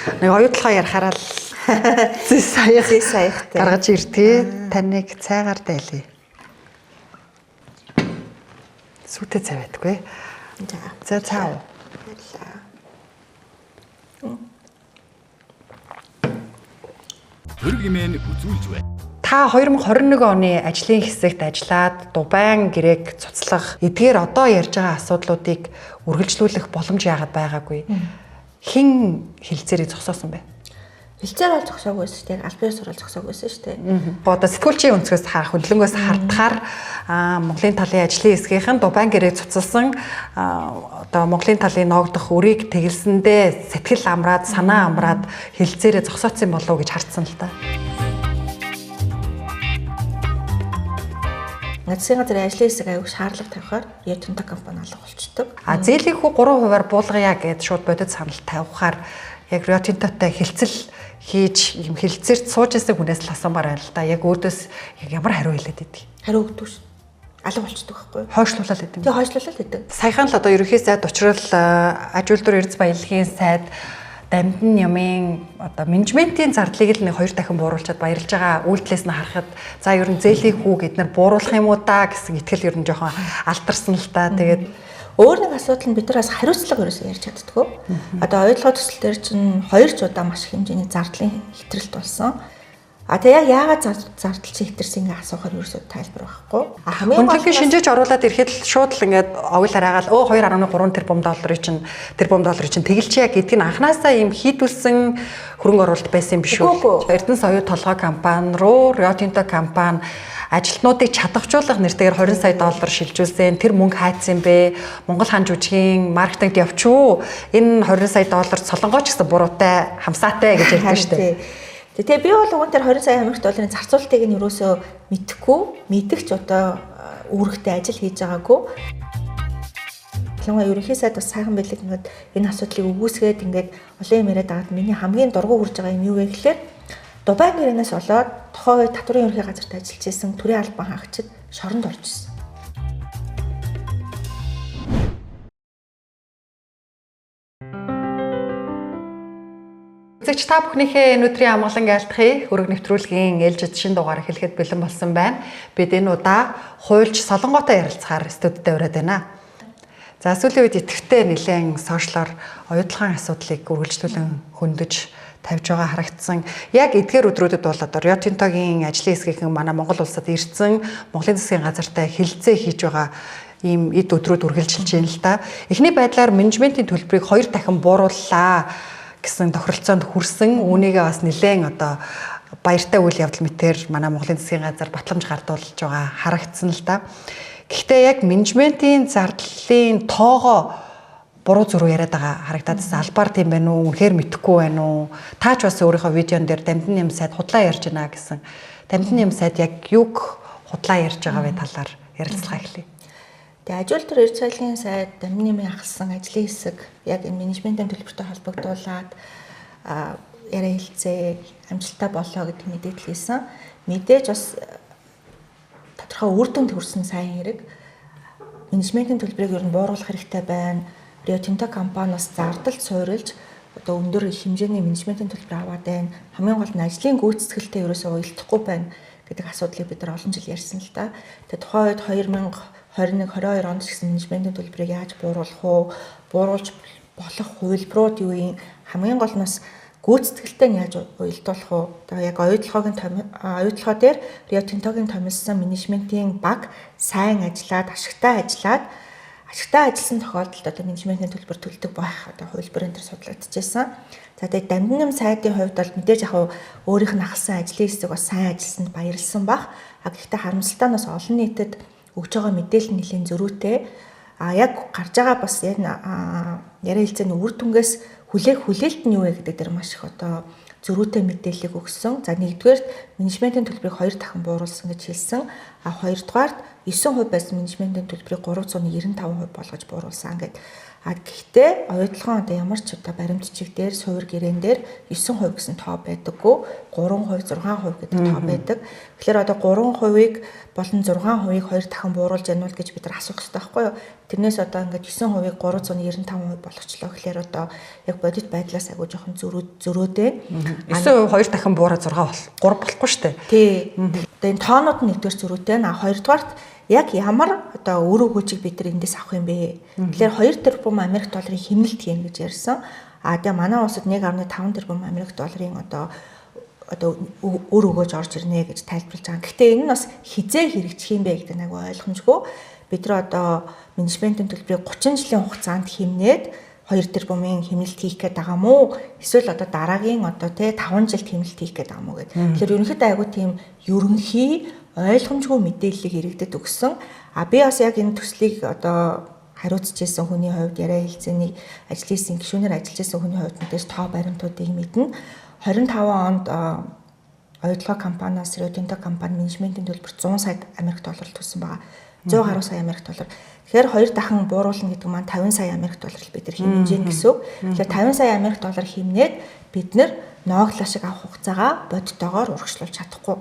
Нэг оюутлахаа ярихаараа л саяхтай гаргаж иртээ. Таныг цайгаар дайлъя. Сүтэ цай байдаггүй. За цаа. Төрөг имэн үзүүлж бай. Та 2021 оны ажлын хэсэгт ажиллаад Дубайн гэрээг цуцлах эдгээр одоо ярьж байгаа асуудлуудыг үргэлжлүүлэх боломж яагаад байгаагүй? Хэн хилцээрийг зогсоосон бэ? Хилцээр бол зогсоогүй шүү дээ. Аль биесээр бол зогсоогүй шүү дээ. Одоо сэтгүүлчийн өнцгөөс харах, хөдөлгөөс хардахаар Монголын талын ажлын хэсгийнхэн Дубайн гэрээг цуцлсан одоо Монголын талын ногдох өрийг тэгэлсэндээ сэтгэл амраад, санаа амраад хилцээрээ зогсооцсон болов уу гэж хардсан л та. Засгийн газрын ажлын хэсэг аяг шаардлага тавихаар Rio Tinto компани алга болчдөг. Зээлийн хүү 3%-аар буулгая гэд шууд бодит санал тавихаар яг Rio Tinto-тай хилцэл хийж юм хилцээрт сууж ирсэн хүнээс л асуумаар байна л да. Яг өөдөөс яг ямар хариу хэлээд идэв. Хариу өгдөг ш. Алга болчдөг байхгүй юу? Хойшлуулаад идэв. Тий, хойшлуулаад идэв. Саяхан л одоо ерөнхий сайд учрал аж үйлдвэр эрдэс баялагын сайд Дамдын ямын одоо менежментийн зардлыг л нэг 2 дахин бууруулчаад баярлж байгаа үйлдэлээс нь харахад за ер нь зээлийн хүү гэд нар бууруулах юм уу да гэсэн итгэл ер нь жоохон алдарсан л та. Тэгээд өөр нэг асуудал нь бид нар бас хариуцлага ерөөсөө ярьж чаддгүй. Одоо оюутлогын төсөл дээр чинь 2 удаа маш их хэмжээний зардлын хэтрэлт болсон. Тэгээ яг яагаад зардал чи хэтэрсэн ингээ асуухаар ерөөсөө тайлбар байхгүй. Хамгийн гол нь шинжээч оруулаад ирэхэд л шууд л ингээд овёл хараагаал 2.3 тэрбум долларын чинь тэгэлчээ гэдгийг нь анханасаа юм хийдүүлсэн хөрөнгө оруулалт байсан юм биш үү? Эрдэнэс оюут толгой компани руу Rio Tinto компани ажилтнуудыг чадахжуулах нэртэйгээр 20 сая доллар шилжүүлсэн. Тэр мөнгө хайцсан бэ? Монгол хан жүжигийн маркетингд явчихуу. Энэ 20 сая доллар солонгооч гэсэн буруутай хамсаатай гэж ярьдаг шүү дээ. Тэгээ би бол уг нь тэр 20 сая Америк долларын зарцуулалтыг нь юусоо мэдэхгүй, мэдгч одоо үүрэгтэй ажил хийж байгаагүй. Тэгвэл ерөнхий сайд бас сайхан байлиг ингээд энэ асуудлыг өгөөсгээд ингээд олон юм яриад байгаад миний хамгийн дургу хүрж байгаа юм юу вэ гэхээр Дубайн гэрээнээс болоод тухайн үед татварын ерөнхий газарт ажиллаж исэн төрийн албан хаагчид шоронд орж ирсэн. Үзэгч та бүхнийхээ энэ өдрийн амгалан айлтгахыг хөрөг нэвтрүүлгийн ээлжид шин дугаар эхлэхэд бэлэн болсон байна. Бид энэ удаа хуульч Солонготой ярилцахаар студид тавиад байна. За сүүлийн үед идэвхтэй нэлээд сошиалор оюутлахын асуудлыг үргэлжлүүлэн хөндөж тавьж байгаа харагдсан. Яг эдгээр өдрүүдэд бол одоо Rio Tinto-гийн ажлын хэсгийнхэн манай Монгол улсад ирсэн Монголын засгийн газартай хилцээ хийж байгаа ийм эд өдрүүд үргэлжилж байна л да. Эхний байдлаар менежментийн төлбөрийг 2 дахин буурууллаа гэсэн тохиролцоонд хүрсэн. Үүнийгээ бас нэлээд одоо баяртай үйл явдал мэтэр манай Монголын засгийн газар батламж гардуулж байгаа харагдсан л да. Гэхдээ яг менежментийн зардлын тоогоо буруу зуруу яриад байгаа харагдаад албаар тийм байна уу? Үнэхээр мэдэхгүй байна уу? Таач бас өөрийнхөө видеон дээр Дамдын нэм сайд худлаа ярьж байна гэсэн. Дамдын нэм сайд яг юг худлаа ярьж байгаа вэ талаар ярилцлага эхлэе. Тэгээ аж үйлдвэр эрдэс баялагын сайд Дамдын нэмийн ахалсан ажлын хэсэг яг энэ менежментийн төлбөртэй холбогдуулаад яриа хэлцээ амжилттай болоо гэдэг мэдээлэл хийсэн. Мэдээж бас тодорхой үр дүнд хүрсэн сайн хэрэг. Менежментийн төлбөрийг ер нь бууруулах хэрэгтэй байна. Rio Tinto компаниас зардалд суурилж одоо өндөр хэмжээний менежментийн төлбөр аваад байна. Хамгийн гол нь ажлын гүйцэтгэлтэй ерөөсөө уялдахгүй байна гэдэг асуудлыг бид нар олон жил ярьсан л да. Тэгээ тухайн үед 2021-22 онд гэсэн менежментийн төлбөрийг яаж бууруулах уу? Бууруулж болох хувилбарууд юу юм? Хамгийн гол нь бас гүйцэтгэлтэй нь яаж уялдуулах уу? Тэгээ яг оюутлогоо дээр Rio Tinto-гийн томилсон менежментийн баг сайн ажиллаад, ашигтай ажилласан тохиолдолд одоо менежментийн төлбөр төлдөг байх одоо хувилбарын дээр судлагдчихсан. За тэгээд Дамдын нэм сайдын хувьд бол мэдээж яг өөрийнх нь ахалсан ажлын хэсэг бас сайн ажилласанд баярлсан баг. Гэхдээ харамсалтай нь бас олон нийтэд өгж байгаа мэдээлэл нэлийн зөрүүтэй. Яг гарч байгаа бас энэ яриа хэлцээний үр дүнгээс хүлээлт нь юу вэ гэдэг дээр маш их одоо зөрүүтэй мэдээллийг өгсөн. За нэгдүгээр менежментийн төлбөрийг 2 дахин бууруулсан гэж хэлсэн. А хоёрдугаарт 9% байсан менежментийн төлбөрийг 395% болгож бууруулсан гэд. А гэхдээ оюутлогын одоо ямар ч одоо баримтчиг дээр суур гэрээн дээр 9% гэсэн тоо байдаггүй 3%, 6% гэдэг тоо байдаг. Тэгэхээр одоо 3%-ийг болон 6%-ийг 2 дахин бууруулж яанул гэж бид нар асуух хэрэгтэй байхгүй юу? Тэрнээс одоо ингээд 9%-ийг 395% болгочлоо. Тэгэхээр одоо яг бодит байдлаас агуу жоохон зөрөөдөө. 9% 2 дахин буураад 6 3 болохгүй шүү дээ. Тий. Одоо энэ тоонууд нь нэгдүгээр зөрүүтэй. А хоёрдугаарт яг ямар одоо үр өгөөжийг бид нар эндээс авах юм бэ? Тэгэхээр 2 тэрбум Америк долларын хэмнэлт хийн гэж ярьсан. А тэгээ манай улсад 1.5 тэрбум Америк долларын одоо үр өгөөж орж ирнэ гэж тайлбарлаж байгаа. Гэхдээ энэ нь бас хизээ хэрэгжих юм бэ гэдэг нэг ойлгомжгүй. Бид нар одоо менежментийн төлбөрийг 30 жилийн хугацаанд хэмнээд 2 тэрбумын хэмнэлт хийх гээд байгаа мó? Эсвэл одоо дараагийн одоо 5 жилд хэмнэлт хийх гээд байгаа мó гэдэг. Тэгэхээр ерөнхийдөө айгуу тийм ерөнхий ойлгомжгүй мэдээллийг иргэдэд өгсөн. А би бас яг энэ төслийг одоо хариуцж ирсэн хүний хувьд яриа хэлцээний ажлын хэсгийн гишүүнээр ажиллаж ирсэн хүний хувьд мэдээж тоо баримтуудыг мэднэ. 25 онд оюутлогын компаниас Rio Tinto компани менежментийн төлбөр 100 сая Америк доллар төлсөн байгаа. 100 гаруй сая Америк доллар. Тэгэхээр 2 дахин бууруулна гэдэг маань 50 сая Америк доллар бид нар хэмнэж гин гэсэн үг. Тэгэхээр 50 сая Америк доллар хэмнээд бид нар ноогдлоо шиг авах хугацаагаа бодитоогоор урагшлуулж чадахгүй.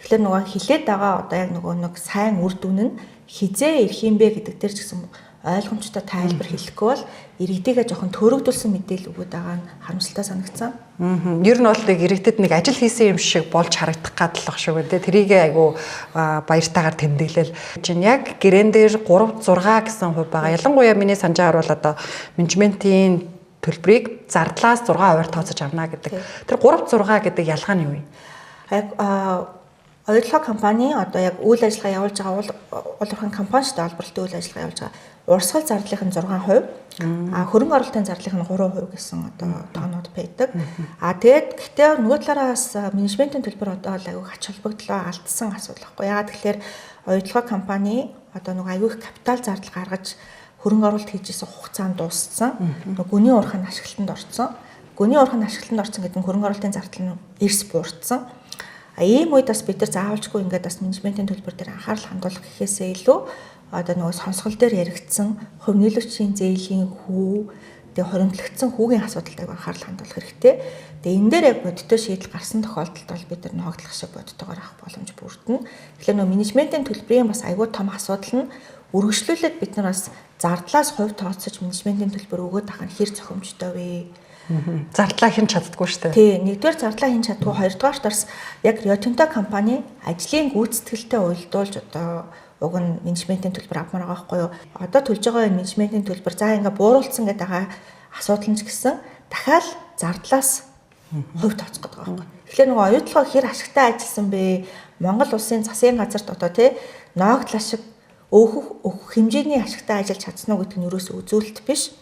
Тэгэхээр нөгөө хилээд байгаа одоо яг нөгөө нэг сайн үр дүн нь хизээ ирэх юм бэ гэдэг дээр ч гэсэн ойлгомжтой тайлбар хэлэхгүй бол иргэдийгээ жоохон төрөгдүүлсэн мэдээлэл өгöd байгаа нь харамсалтай санагдсан. Ер нь бол иргэдэд нэг ажил хийсэн юм шиг болж харагдах гадлах шүү гэдэг. Тэрийг айгу баяртайгаар тэмдэглэл. Чин яг гэрээн дээр 3 6 гэсэн хувь байгаа. Ялангуяа миний санджаар бол одоо менежментийн төлбөрийг зардлаас 6% тооцож авна гэдэг. Тэр 3 6 гэдэг ялгаа нь юу вэ? Яг оюутлогын компани одоо яг үйл ажиллагаа явуулж байгаа улуурхайн компани шүү дээ, албарлалтын үйл ажиллагаа явуулж байгаа. Урсгал зардлынх нь 6%, хөрөнгө оруулалтын зардлынх нь 3% гэсэн одоо тоонууд байдаг. Тэгээд гэхдээ нөгөө талаараас менежментийн төлбөр одоо аягүй ач холбогдлоо алдсан асуудал байхгүй. Яагаад тэгэхээр оюутлогын компани одоо нөгөө аягүй их капитал зардал гаргаж хөрөнгө оруулалт хийжсэн хугацаанд дууссан. Гүний урхан ашиглалтанд орсон. Гүний урхан ашиглалтанд орсон гэдэг нь хөрөнгө оруулалтын зардал нь эрс буурсан. Ийм үед бас бид нар заавалжгүй ингээд бас менежментийн төлбөр дээр анхаарал хандуулах гэхээсээ илүү одоо нөгөө сонсгол дээр яригдсан хувь нийлүүчийн зээлийн хүү тэгээ хоримтлогдсон хүүгийн асуудалтай анхаарал хандуулах хэрэгтэй. Тэгээ энэ дээр яг бодиттой шийдэл гарсан тохиолдолд бол бид нар ногдлох шиг бодиттойгоор авах боломж бүрдэнэ. Тэгэхээр нөгөө менежментийн төлбөрийн бас аягүй том асуудал нь үргэлжлүүлээд бид нар бас зардлаас хувь тооцож менежментийн төлбөр өгөөд авах нь хэр зохимжтой вэ? Зардлаа хэн чаддгүй шүү дээ. Тий, нэгдүгээр зардлаа хэн чаддгүй, хоёрдугаар бас яг Rio Tinto компани ажлын гүйцэтгэлтэй уялдуулж одоо уг нь менежментийн төлбөр авмаар байгаа байхгүй юу? Одоо төлж байгаа менежментийн төлбөр за ингээ бууруулсан гэдэг байгаа асуудал нь ч гэсэн дахиад зардлаас хувь тооцох гэдэг байгаа байхгүй. Тэгэхээр нөгөө оюутлогоо хэр ашигтай ажилласан бэ? Монгол улсын засгийн газарт одоо тий ноогдлоо шиг өөх хэмжээний ашигтай ажиллаж чадсан уу гэдэг нь ерөөсөө үзүүлэлт биш.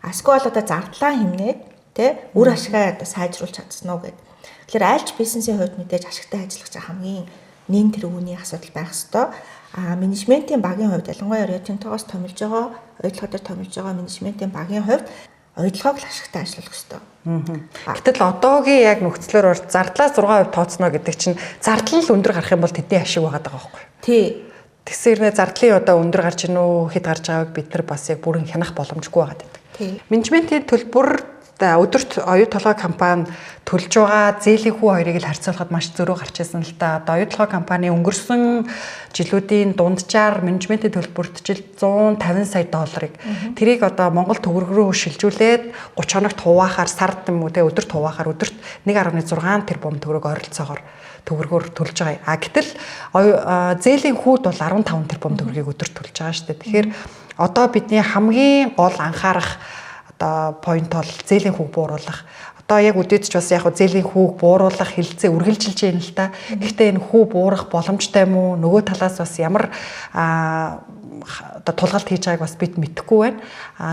Эсвэл одоо зардлаа хэмнээд тэ үр ашигаа одоо сайжруулж чадсан уу гэдэг. Тэгэхээр альч бизнесийн хувьд мэдээж ашигтай ажиллах чинь хамгийн нэн тэргүүний асуудал байх ёстой. Менежментийн багийн хувьд ялангуяа Rio Tinto-гоос томилж байгаа, оюутлогоо дээр томилж байгаа менежментийн багийн хувьд оюутлогоо ашигтай ажиллах ёстой. Гэтэл одоогийн яг нөхцлөөр зардлаас 6% тооцно гэдэг чинь зардал нь өндөр гарах юм бол тэдний ашиг байгаа даа байхгүй. Тий. Тэгсэрнэ зардлын одоо өндөр гарч ийн үү, хэд гарч байгааг бид нар бас яг бүрэн хянах боломжгүй байгаа гэдэг. Тий. Менежментийн төлбөр өдөрт оюутлогын компани төлж байгаа зээлийн хүү хоёрыг л харьцуулахад маш зөрүү гарч ирсэн л да. Одоо оюутлогын компани өнгөрсөн жилүүдийн дунджаар менежментийн төлбөрт жил 150 сая долларыг тэрийг одоо Монгол төгрөг рүү шилжүүлээд 30 хоногт хуваахаар сард юм уу те өдөрт хуваахаар өдөрт 1.6 тэрбум төгрөг ойролцоогоор төгрөгөөр төлж байгаа. Гэтэл зээлийн хүүд бол 15 тэрбум төгрөгийг өдөрт төлж байгаа шүү дээ. Тэгэхээр одоо бидний хамгийн гол анхаарах одоо point бол зээлийн хүүг бууруулах. Одоо яг үдээдч бас яг зээлийн хүүг бууруулах хилцээ үргэлжилж байна л та. Гэхдээ энэ хүү буурах боломжтой юм уу? Нөгөө талаас бас ямар одоо тулгалт хийж байгааг бас бид мэдэхгүй байна.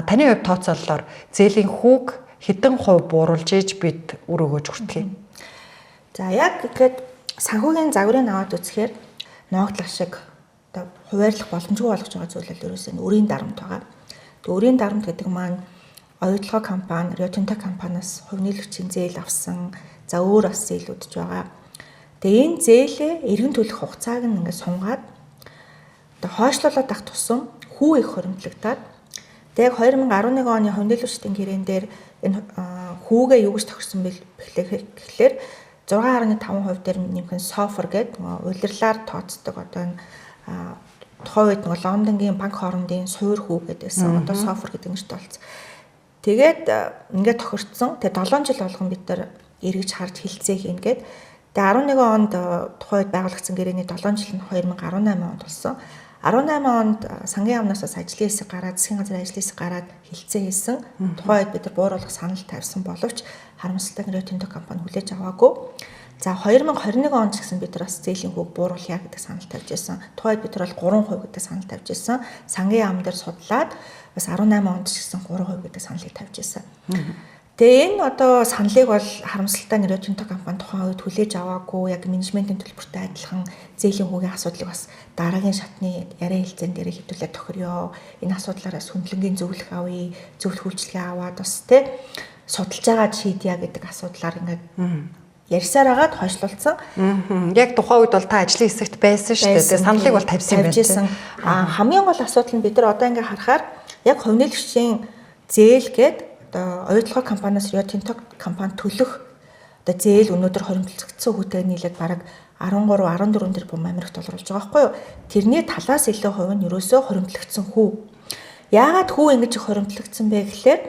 Таны хувьд тооцоололоор зээлийн хүүг хэдэн хувь бууруулж иж бид үр өгөөж хүртэх юм? За яг гэхэд санхүүгийн загварыг аваад үзэхээр ноогдлох шиг одоо хуваарлах боломжгүй болгож байгаа зүйл л ерөөсөө өрийн дарамт байгаа. Тэгээ өрийн дарамт гэдэг маань оюутлогын компани, Rio Tinto компаниас хувь нийлэгчийн зээл авсан, за өөр бас зээлүүдж байгаа. Тэгээ энэ зээлээ эргэн төлөх хугацааг нь ингээд сунгаад одоо хойшлуулаад ах тусам хүү их хоримтлагдаад тэгээ 2011 оны хөндөөлөгчдийн гэрээн дээр энэ хүүгээ юу гэж тохирсон бэ гэхлээр 6.5% дээр нэмхэн SOFR гэдэг улирлаар тооцдог одоо энэ тухайн үед нэг Лондонгийн банк хоорондын суур хүү гэдээсэн одоо SOFR гэдэг нэртэй болсон. Тэгээд ингээд тохирцсон. Тэгээ 7 жил болгон бид нар эргэж харж хилцээ хийн гээд тэгээ 11 онд тухайн үед байгуулагдсан гэрээний 7 жил нь 2018 онд болсон. 18 онд сангийн яамнаас ажлын хэсэг гараад засгийн газрын ажлын хэсэг гараад хилцээ хийсэн. Тухайн үед бид нар бууруулах санал тавьсан боловч харамсалтай Rio Tinto компани хүлээж аваагүй. За 2021 онд ч гэсэн бид нар бас зээлийн хүүг бууруулъя гэдэг санал тавьж байсан. Тухайн үед бид нар бол 3% гэдэг санал тавьж байсан. Сангийн яам дээр судлаад бас 18 онд ч гэсэн 3% гэдэг саналыг тавьж байсан. Тэгээ энэ одоо саналыг бол харамсалтай Rio Tinto компани тухайн үед хүлээж аваагүй. Яг менежментийн төлбөртэй адилхан зээлийн хүүгийн асуудлыг бас дараагийн шатны яриа хэлцэн дээр хэвдүүлээд тохироё. Энэ асуудлаараас хөндлөнгийн зөвлөх авъя, зөвлөх үйлчлэгээ аваад бас судалж байгаа шийдъя гэдэг асуудлаар ингээд ярьсаар агаад хойшлуулсан. Яг тухайн үед бол та ажлын хэсэгт байсан шүү дээ. Саналыг бол тавьсан байсан. Хамгийн гол асуудал нь бид нар одоо ингээд харахаар яг хөндөөлөгчийн зээл гээд одоо оюутлогоо компаниас Rio Tinto компани төлөх одоо зээл өнөөдөр хоримтлагдсан хүүтэй нийлээд бараг 13-14 тэрбум Америк доллар болж байгаа байхгүй юу? Тэрний талаас илүү хувь нь ерөөсөө хоримтлагдсан хүү. Яагаад хүү ингэж их хоримтлагдсан бэ гэхлээр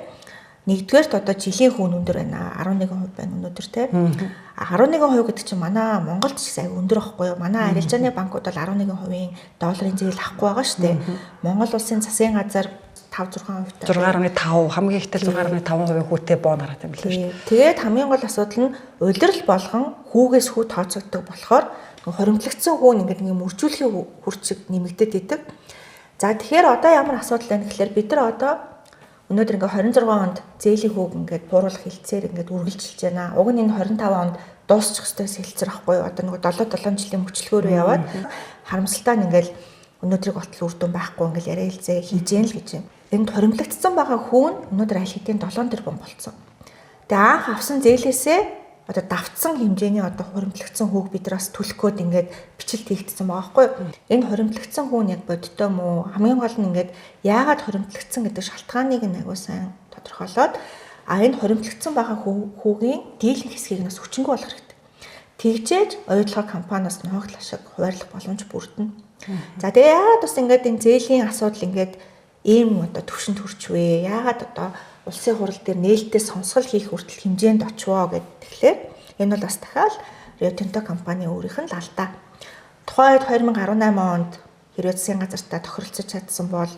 нэгдүгээрт одоо жилийн хүү өндөр байна. 11% байна өнөөдөр те. 11% гэдэг чинь манай Монголд ч аяг өндөр байхгүй юу? Манай арилжааны банкуд бол 11% долларын зээл авахгүй байгаа шүү дээ. Монгол улсын засгийн газар 5-6% 6.5 хамгийн ихтэй 6.5% хүүтэй бон гараад юм билээ шүү. Тэгээд хамгийн гол асуудал нь улирал болгон хүүгээс хүү тооцогддог болохоор хоримтлагдсан хүү нь ингээд нэг мөржүүлэхийн хүрчиг нэмэгдээд идэг. За тэгэхээр одоо ямар асуудал байна гэхээр бид нар одоо өнөөдөр ингээд 26 онд зээлийн хүүг ингээд бууруулах хилцээр ингээд үргэлжилж байна. Уг нь энэ 25 онд дуусчих ёстой хилцэр ахгүй юу? Одоо нэг 7 жилийн мөчлөгөөр яваад харамсалтай нь ингээд өнөөдрийг болтол үр дүн байхгүй ингээд яриа хэлцээ хийж гэн л гэж юм. Энд хоримтлагдсан байгаа хүүн өнөөдөр аль хэдийн 7 тэрбум болсон. Тэгээ анх авсан зээлээсээ одоо давтсан хэмжээний одоо хоримтлагдсан хүүг бид нараас төлөх гээд ингээд бичлэлт хийгдсэн байгаа байхгүй юу? Энэ хоримтлагдсан хүүн яг бодтой мó хамгийн гол нь ингээд яагаад хоримтлагдсан гэдэг шалтгааныг нь аягүй сайн тодорхойлоод энэ хоримтлагдсан байгаа хүүгийн дийлэнх хэсгийг нас хүчингүй болох хэрэгтэй. Тэгжээж оюутлогоо компаниас ногоол ашиг хуваарлах боломж бүрдэнэ. За тэгээ яагаад бас ингээд энэ зээлийн асуудал ингээд ийм одоо төвшөнд хүрчвэ? Яагаад одоо улсын хурал дээр нээлттэй сонсгол хийх хүртэл хэмжээнд очвоо гэхлээр энэ бол бас дахиад Rio Tinto компани өөрийнх нь лалдаа. Тухайн үед 2018 онд хэрвээ засгийн газартаа тохиролцож чадсан бол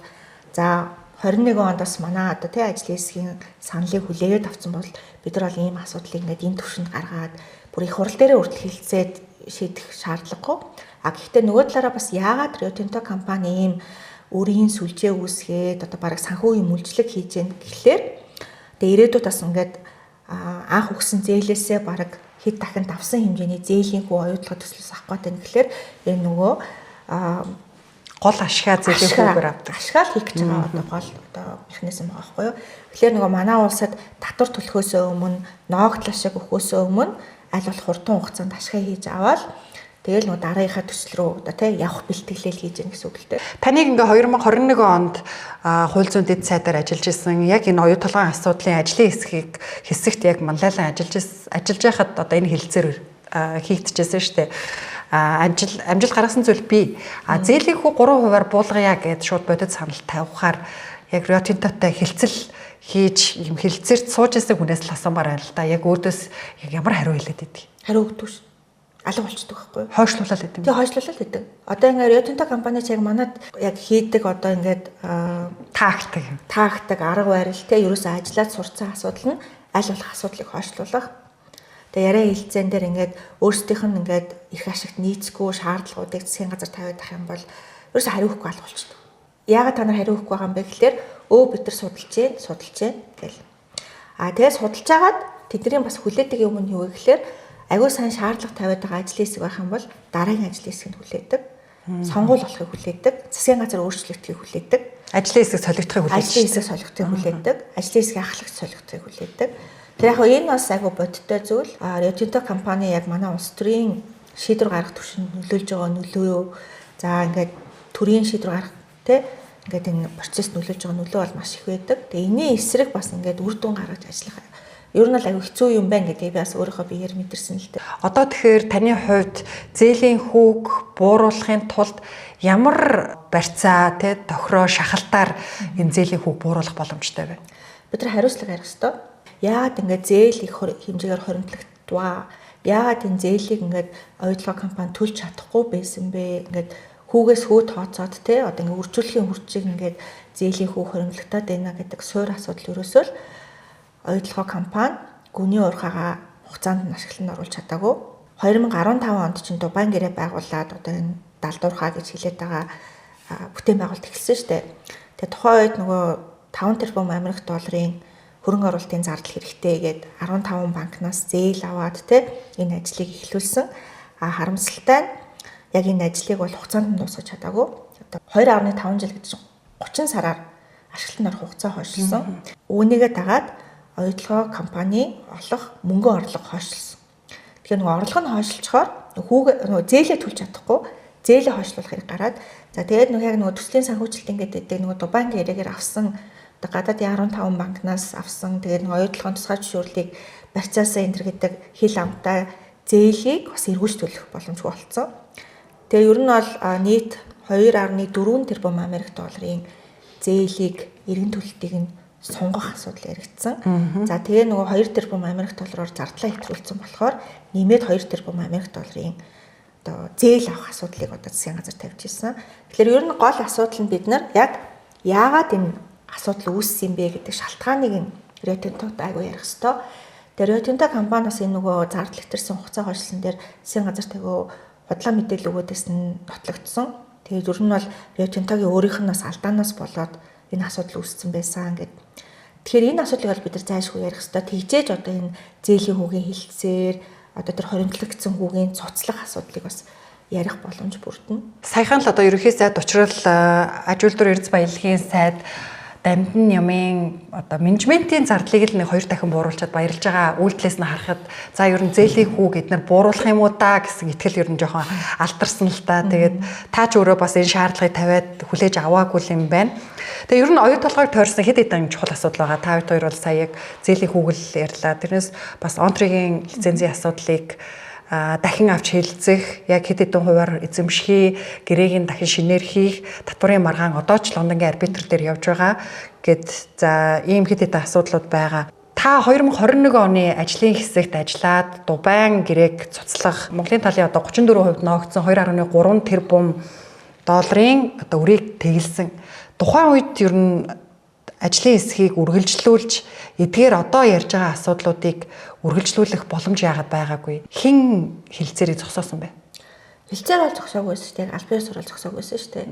за 21 онд бас манай одоо ажлын хэсгийн саналыг хүлээгээд авсан бол бид нар бол ийм асуудлыг ингээд энэ төвшөнд гаргаад бүр их хурал дээрээ хүртэл хилцээд шийдэх шаардлагагүй. Гэхдээ нөгөө талаараа бас яагаад Rio Tinto компани ийм өөрийн сүлжээ үүсгээд одоо бараг санхүү юм үйлчлэг хийж гэн гэхлээр тэгээ ирээдүйд бас ингээд анх өгсөн зээлээсээ бараг хэд дахин давсан хэмжээний зээлийн хүү оюутлага төслөөс авах гэдэг нь гэхлээр энэ нөгөө гол ашгаа зээлийн хүүгээр авдаг. Ашгаал хийх гэж байгаа одоо гол одоо механизм байгаа байхгүй юу? Тэгэхээр нөгөө манай улсад татвар төлөхөөсөө өмнө ноогдол ашиг өгөхөөсөө өмнө аль болох хурдан хугацаанд ашгаа хийж аваад тэгэл нөгөө дараагийнхаа төсөл рүү одоо явах бэлтгэлэл хийж гэнэ гэсэн үг л дээ. Таныг ингээ 2021 онд хууль зүйн дэд сайдаар ажиллаж исэн яг энэ оюутлагын асуудлын ажлын хэсэгт яг манлайлан ажиллаж байхад одоо энэ хилцээр хийгдчихсэн шүү дээ. Амжилт гаргасан зүйл бий. Зээлийн хүү 3%-аар буулгая гэж шууд бодит санал тавихаар яг Rio Tinto-тай хилцэл хийж юм хилцээрт сууж исэн хүнээс л асуумаар байна л да. Яг өөдөөс яг ямар хариу хэлээд идэв. Хариу өгдөг ш. Алга болчдөг байхгүй юу? Хойшлуулаад идэв. Тий, хойшлуулаад идэв. Одоо ингээ Rio Tinto компани ч яг манад яг хийдэг одоо ингээд таагтаг арга барил те ерөөсөө ажиллаад сурцсан асуудал нь аль болох асуудлыг хойшлуулах. Тэгээ яриа хэлцэн дээр ингээд өөрсдийнх нь ингээд их ашигт нийцгүй шаардлагуудыг засгийн газар тавиад ах юм бол ерөөсөө хариу өгөхгүй алга болчдөг. Яагаад та нар хариу өгөхгүй байгаа юм бэ гэхлээр бид нар судалж гэл. Тэгээ судалж агаад тэдний бас хүлээдэг юм нь юу вэ гэхлээр агүй сайн шаардлага тавиад байгаа ажлын хэсэг байх юм бол дараагийн ажлын хэсгэнд хүлээдэг. Сонгуул болохыг хүлээдэг. Засгийн газар өөрчлөлтийг хүлээдэг. Ажлын хэсэг солигдохыг хүлээдэг. Ажлын хэсэг солигдохыг хүлээдэг. Ажлын хэсгийн ахлагч солигдохыг хүлээдэг. Тэр яг энэ бас агүй бодиттой зүйл. Rio Tinto компани яг манай улс төрийн шийдвэр гаргах түвшинд нөлөөлж байгаа нөлөө, за ингээд төрийн шийдвэр гаргах те ингээд энэ процесс нөлөөлж байгаа нөлөө бол маш их байдаг. Тэгээ энэний эсрэг бас ингээд үр дүн гаргаж ажиллах. Ер нь бол аюу хэцүү юм байна гэдгийг би бас өөрийнхөө биеэр мэдэрсэн л дээ. Одоо тэгэхээр таны хувьд зээлийн хүүг бууруулахын тулд ямар барьцаа те тохироо шахалтаар энэ зээлийн хүүг бууруулах боломжтой вэ? Бид нар хариуцлага ярих ёстой. Яагаад ингээд зээл их хэмжээгээр хоригдлогдваа? Яагаад энэ зээлийг ингээд оюутлогоо компани төлж чадахгүй байсан бэ? Ингээд хүүгээс хөө тооцоод те одоо ингээд үржүүлэхийн хүрчийг ингээд зээлийн хүү хоригдлогдоод байна гэдэг суур асуудал ерөөсөө л оюутлогоо компани гүний уурхаага хугацаанд нь ашиглалтанд оруулж чадаагүй. 2015 онд чинь Дубайн гэрээ байгуулад одоо энэ далдуурхаа гэж хэлээд байгаа бүтээн байгуулалт эхэлсэн шүү дээ. Тэгээ тухайн үед нөгөө 5 тэрбум Америк долларын хөрөнгө оруулалтын зардал хэрэгтэй гээд 15 банкнаас зээл аваад те энэ ажлыг эхлүүлсэн. Харамсалтай нь яг энэ ажлыг бол хугацаанд нь дуусгаж чадаагүй. Одоо 2.5 жил гэж 30 сараар ашиглалтанд орох хугацаа хойшлсон. Үүнийгээ дагаад оюутлогоо компани олох мөнгө орлого хойшлсон. Тэгэхээр нөгөө орлого нь хойшлцохоор нөгөө зээлээ төлж чадахгүй, зээлээ хойшлуулахыг гараад за тэгээд нөгөө яг нөгөө төслийн санхүүжилт гэдэг нөгөө Дубайн гэрээгээр авсан гадаадын 15 банкнаас авсан тэгээд нөгөө оюутлогын тусгай зөвшөөрлийг барьцаасаа энэ гэдэг хил амтай зээлийг бас эргүүлж төлөх боломжгүй болсон. Тэгээ ер нь бол нийт 2.4 тэрбум Америк долларын зээлийг эргэн төлөлтийг нь сунгах асуудал яригдсан. За тэгээ нөгөө 2 тэрбум Америк доллараар зардлаа хэтрүүлсэн болохоор нэмээд 2 тэрбум Америк долларын одоо зээл авах асуудлыг одоо засгийн газар тавьж ирсэн. Тэгэхээр ер нь гол асуудал нь бид нар яг яагаад энэ асуудал үүссэн юм бэ гэдэг шалтгааныг нь Rio Tinto-д айгуу ярих ёстой. Тэгээ Rio Tinto компаниас энэ нөгөө зардал хэтрсэн хугацаа хойшлсон дээр засгийн газар тавиу худлаа мэдээлэл өгөөдөөс нь нотлогдсон. Тэгээд ер нь бол Rio Tinto-гийн өөрийнх нь бас алдаанаас болоод энэ асуудал үүссэн байсан гэдэг. Тэгэхээр энэ асуудлыг бол бид нар зайлшгүй ярих хэрэгтэй. Тэгжээж одоо энэ зээлийн хүүгийн хилцээр одоо тэр хоригдлогдсон хүүгийн цуцлах асуудлыг бас ярих боломж бүрдэнэ. Саяхан л одоо ерөнхий сайд учрал аж үйлдвэр эрдэс баялагын сайд дамжин ямын одоо менежментийн зардлыг л нэг 2 дахин бууруулчаад баярлж байгаа үйлдэлээс нь харахад за ер нь зээлийн хүүг эднэр бууруулах юм уу да гэсэн итгэл ер нь жоохон алдарсан л та. Тэгээд та ч өөрөө бас энэ шаардлагыг тавиад хүлээж аваагүй юм байна. Тэгээ ер нь оюу толгойг тойрсон хэд хэдэн чухал асуудал байгаа. Та хоёр бол сая яг зээлийн хүүг л ярьлаа. Тэрнээс бас онтригийн лицензийн асуудлыг дахин авч хэлцэх, яг хэд хэдэн хувиар эзэмшихий, гэрээг нь дахин шинээр хийх, татварын маргаан одоо ч Лондонгийн арбитр дээр явж байгаа гэд за ийм хэд хэдэн асуудлууд байгаа. Та 2021 оны ажлын хэсэгт ажиллаад Дубайн гэрээг цуцлах Монголын талын одоо 34% ноогдсон 2.3 тэрбум долларын одоо үрийг тэглэсэн. Тухайн үед ер нь ажлын хэсгийг үргэлжлүүлж эдгээр одоо ярьж байгаа асуудлуудыг үргэлжлүүлэх боломж яагаад байгаагүй? Хэн хилцээрийг зогсоосон бэ? Хилцээр бол зогсоогүй байсан шүү дээ. Аль биесээр бол зогсоогүй байсан шүү дээ.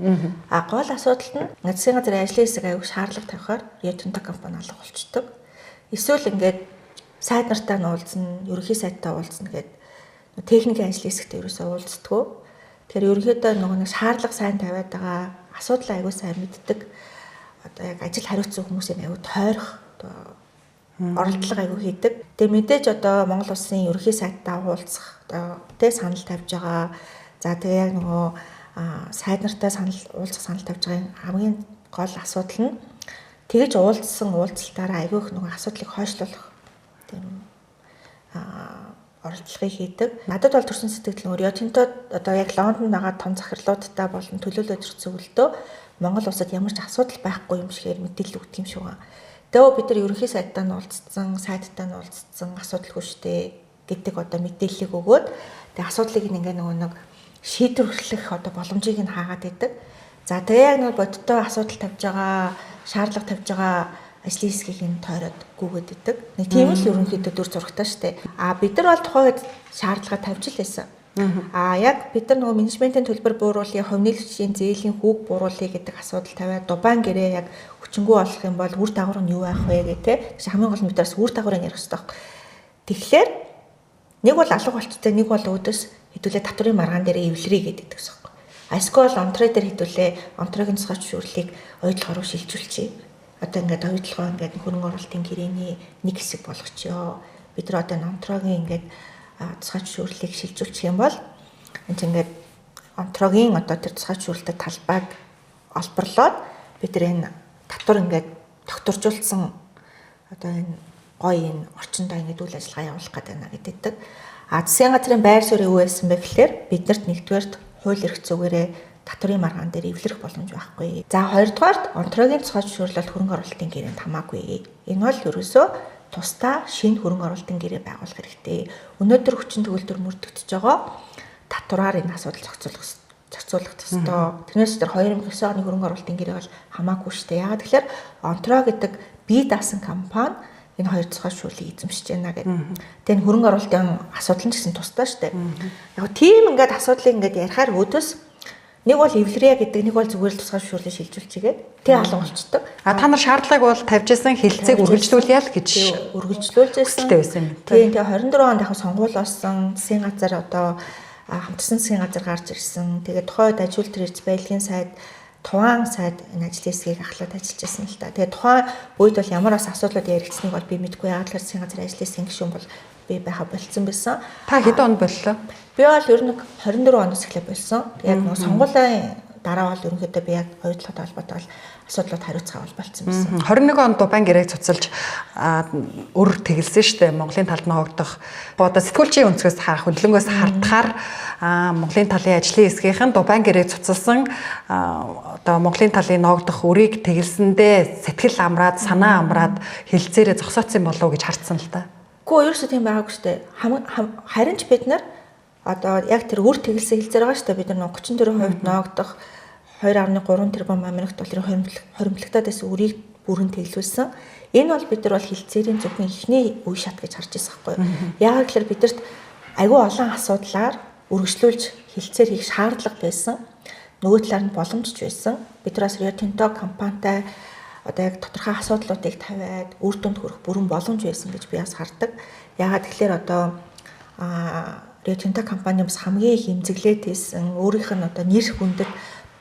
Гол асуудал нь засгийн газрын ажлын хэсэг аяг шаардлага тавихаар Rio Tinto компани алга болчдөг. Эсвэл ингээд сайд нартай нь уулзна, ерөнхий сайдтай уулзна гэдэг техникийн ажлын хэсэгтээ ерөөсөө уулздаггүй. Тэгэхээр ерөнхийдөө нөгөө нэг шаардлага сайн тавиад байгаа асуудал аягүй сайн мэддэг. Одоо яг ажил хариуцсан хүмүүсийн аягүй тойрох оролдлого аягүй хийдэг. Тэгээ мэдээж одоо Монгол улсын ерөнхий сайдтай уулзах одоо тэ санал тавьж байгаа. За тэгээ яг нөгөө сайд нартай уулзах санал тавьж байгаа хамгийн гол асуудал нь тэгж уулзсан уулзалтаараа аягүй их нөгөө асуудлыг хойшлуулах тийм оролдлогыг хийдэг. Надад бол төрсэн сэтгэл нөгөө Rio Tinto одоо яг Лондонд байгаа том захирлуудтай болон төлөөлөж зөвлөлтөө Монгол улсад ямар ч асуудал байхгүй юм шигээр мэдээлэл өгдөг юм шиг байна. Тэгээ бид нар ерөнхий сайдтай нь уулзсан, сайдтай нь уулзсан асуудалгүй штэ гэдэг одоо мэдээллийг өгөөд тэгээ асуудлыг ингээ нэг шийдвэрлэх одоо боломжийг нь хаагаад байдаг. За тэгээ яг нэг бодиттой асуудал тавьж байгаа, шаардлага тавьж байгаа ажлын хэсгийг нь тойроод гүгээд идэг. Нэг тийм л ерөнхийдөө дүр зурагтай штэ. Бид нар бол тухайд шаардлага тавьж л байсан. Яг бид нар нөгөө менежментийн төлбөр бууруулъя, хувь нээлтчийн зээлийн хүүг бууруулъя гэдэг асуудал тавиад Дубайн гэрээ яг хүчингү болох юм бол үр дагавар нь юу байх вэ гэдэг те. Хамгийн гол нь бидээс үр дагаврыг ярих хэрэгтэй байна. Тэгэхээр нэг бол алга болчтой, нэг бол өөдөөс хэдүүлээ татварын маргаан дээр эвлэрээ гэдэг гэсэн юм. Эсвэл онтрой дээр хэдүүлээ онтройгийн цэцгэж шүүрлийг ойдлогоор шилжүүлчихье. Одоо ингээд ойдлогоо ингээд хөрөнгө оруулалтын гэрээний нэг хэсэг болгочихё. Бид нар одоо онтройгийн ингээд цэцгэж шүүрлийг шилжүүлчих юм бол энэ ингээд онтроогийн одоо тэр тусгайчруулалтад талбайг олборлоод бид тэр энэ татвар ингээд докторжуулсан одоо энэ гоё энэ орчиндөө ингээд үйл ажиллагаа явуулах гэдэг байна гэдэг. Засгийн газрын байр суурь юу байсан бэ гэхээр биднэрт нэгдүгээрт хууль эрх зүгээрээ татварын маргаан дээр эвлэрэх боломж байхгүй. За хоёрдугаарт онтроогийн тусгайчруулалт хөрөнгө оруулалтын гэрээнд хамаагүй. Энэ бол ерөөсөө тусдаа шинэ хөрөнгө оруулалтын гэрээ байгуулах хэрэгтэй. Өнөөдөр хүчин төгөлдөр мөрдөгдөж байгаа татвараар энэ асуудал зохицуулах ёстой. Тэрнээс тэр 2009 оны хөрөнгө оруулалтын гэрээ бол хамаагүй шүү дээ. Яагаад тэгэхээр онтроо гэдэг бие даасан компани энэ хоёр тусгайчруулалтыг эзэмшиж байна гэдэг. Тэгээ хөрөнгө оруулалтын асуудал нь ч гэсэн тусдаа шүү дээ. Яг тийм ингээд асуудлыг ингээд ярихаар өөдөөс нэг бол эвлэрээ гэдэг, нэг бол зүгээр л тусгайчруулалтыг шилжүүлчихгээд тэг алга болчдөг. Та нар шаардлагыг бол тавьжсэн хилцээг үргэлжлүүлъя л гэж үргэлжлүүлжсэн байсан юм. Тийм 24 онд яг сонгуул болсон, засгийн газар одоо хамтсан засгийн газар гарч ирсэн. Тэгээд тухайд ажил төр эрс баялагын сайд тухайн сайд энэ ажлын хэсгийг ахлаад ажиллаж байсан л та. Тэгээд тухайн үед бол ямар бас асуудлууд яригдсныг бол би мэдэхгүй. Яг л засгийн газар ажлын хэсгийн гишүүн бол би байха болцсон байсан. Та хэдэн онд боллоо? Би бол ер нь 24 оноос эхлээ болсон. Яг нэг сонгуулийн дараа бол ерөнхийдөө би яг хоёулахад холбоотой бол асуудлууд хариуцгаа бол болцсон байсан. 21 онд Дубайн гэрээг цуцалж өр тэгэлсэн шүү дээ. Монголын талд ногдох. Одоо сэтгүүлчийн өнцгөөс харах, хөдөлгөөнөөс хардахаар Монголын талын ажлын хэсгийнхэн Дубайн гэрээг цуцалсан одоо Монголын талын ногдох өрийг тэгэлсэндээ сэтгэл амраад, санаа амраад хилцээрээ зогсооцсон болов уу гэж хардсан л та. Гэхдээ ерөөсөө тийм байгаагүй шүү дээ. Харин ч бид нар одоо яг тэр үр тэгэлсэн хэлцээр байгаа шүү дээ. Бид нар 34% ногдох 2.3 тэрбум Америк долларын хоримтлагтаад байсан үрийг бүрэн тэглүүлсэн. Энэ бол бид нар бол хилцээрийн зөвхөн эхний үе шат гэж харж байсан байхгүй юу? Яг л бидэрт агүй олон асуудлаар үргэлжлүүлж хилцээр хийх шаардлага байсан. Нөгөө талаар нь боломжч байсан. Бид нараас Rio Tinto компанитай одоо яг тодорхой асуудлуудыг тавиад үр дүнд хүрэх бүрэн боломж байсан гэж би бас хардаг. Яагаад тэгэхээр одоо Rio Tinto компани бас хамгийн их эмзэглээд хийсэн өөрийнх нь одоо нэр хүндэд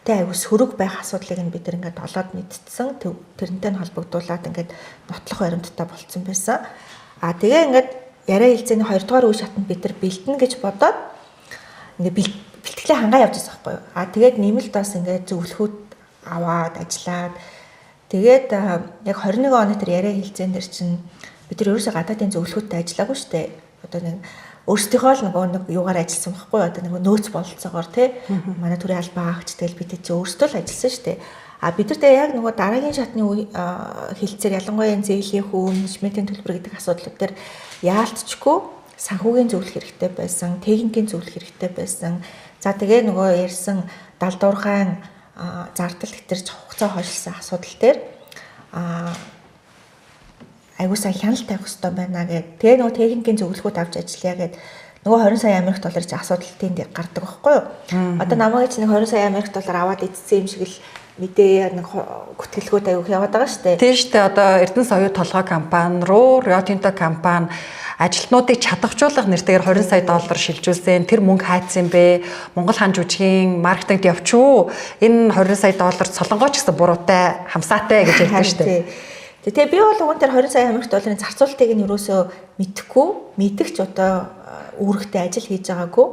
айгуу сөрөг байх асуудлыг нь бид нэг ингээд олоод мэдтсэн. Тэрнтэй нь холбогдуулаад ингээд нотлох баримттай болцсон байсан. Тэгээ ингээд яриа хэлцээний 2 дугаар үе шатанд бид нар бэлтэн гэж бодоод ингээд бэлтгэлээ хангаа явж байсан байхгүй юу? Тэгээд нэмэлт бас ингээд зөвлөхүүд аваад ажиллаад тэгээд яг 21 оны тэр яриа хэлцээн дээр чинь бид нар ерөөсөө гадаадын зөвлөхүүдтэй ажиллаагүй шүү дээ. Одоо нэг өөрсдийнхөө л нэг юугаар ажилласан байхгүй одоо нэг нөөц бололцоогоор тий манай төрийн албаа агч тэгэл бид чи өөрсдөө л ажилласан шүү дээ. Бид нар яг нөгөө дараагийн шатны хилцээр ялангуяа зээлийн хүү менежментийн төлбөр гэдэг асуудлууд дээр яалтчгүй санхүүгийн зөвлөх хэрэгтэй байсан, техникийн зөвлөх хэрэгтэй байсан. За тэгээ нөгөө ярьсан далдуурхайн зардал гэтэрч хугацаа хойшлсан асуудал дээр аягуулсаа хяналт тавих хэрэгтэй байна гэдэг. Тэгээ нөгөө техникийн зөвлөгөөд авч ажиллая гэдэг. Нөгөө 20 сая Америк доллар чи асуудалтын дээр гардаг байхгүй юу? Одоо намайг ч нэг 20 сая Америк доллар аваад эцсэн юм шиг л мэдээ нэг гүтгэлгүүд аяух яваад байгаа шүү дээ. Тийм шүү дээ. Одоо Эрдэнэс оюу толгой компани руу Rio Tinto компани ажилтнуудыг чадваржуулах нэртэйгээр 20 сая доллар шилжүүлсэн. Тэр мөнгө хайцсан бэ? Монгол хан жүжигийн маркетингд явчихв. Энэ 20 сая доллар солонгооч гэсэн буруутай хамсаатай гэж ярьдаг шүү дээ. Тэгээ би бол уг нь тэр 20 сая Америк долларын зарцуулалтыг нь юусоо мэдгч одоо үүрэгтэй ажил хийж байгаагүй.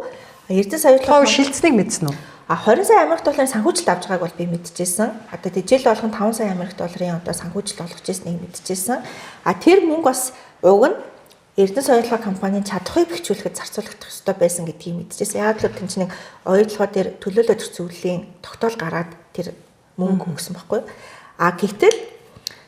Эрдэнэс оюутлын шилцнийг мэдсэн үү? 20 сая Америк долларын санхүүжилт авч байгааг бол би мэдчихсэн. Одоо жил болгон 5 сая Америк долларын одоо санхүүжилт олгож ирснийг мэдчихсэн. Тэр мөнгө бас уг нь Эрдэнэс оюутлын компанийн чадхыг бэхжүүлэхэд зарцуулагдах ёстой байсан гэдгийг мэдчихсэн. Яг л тэр чинь оюутлогоо дээр төлөөлөд зүйлийн тогтоол гараад тэр мөнгө өгсөн байхгүй. Гэтэл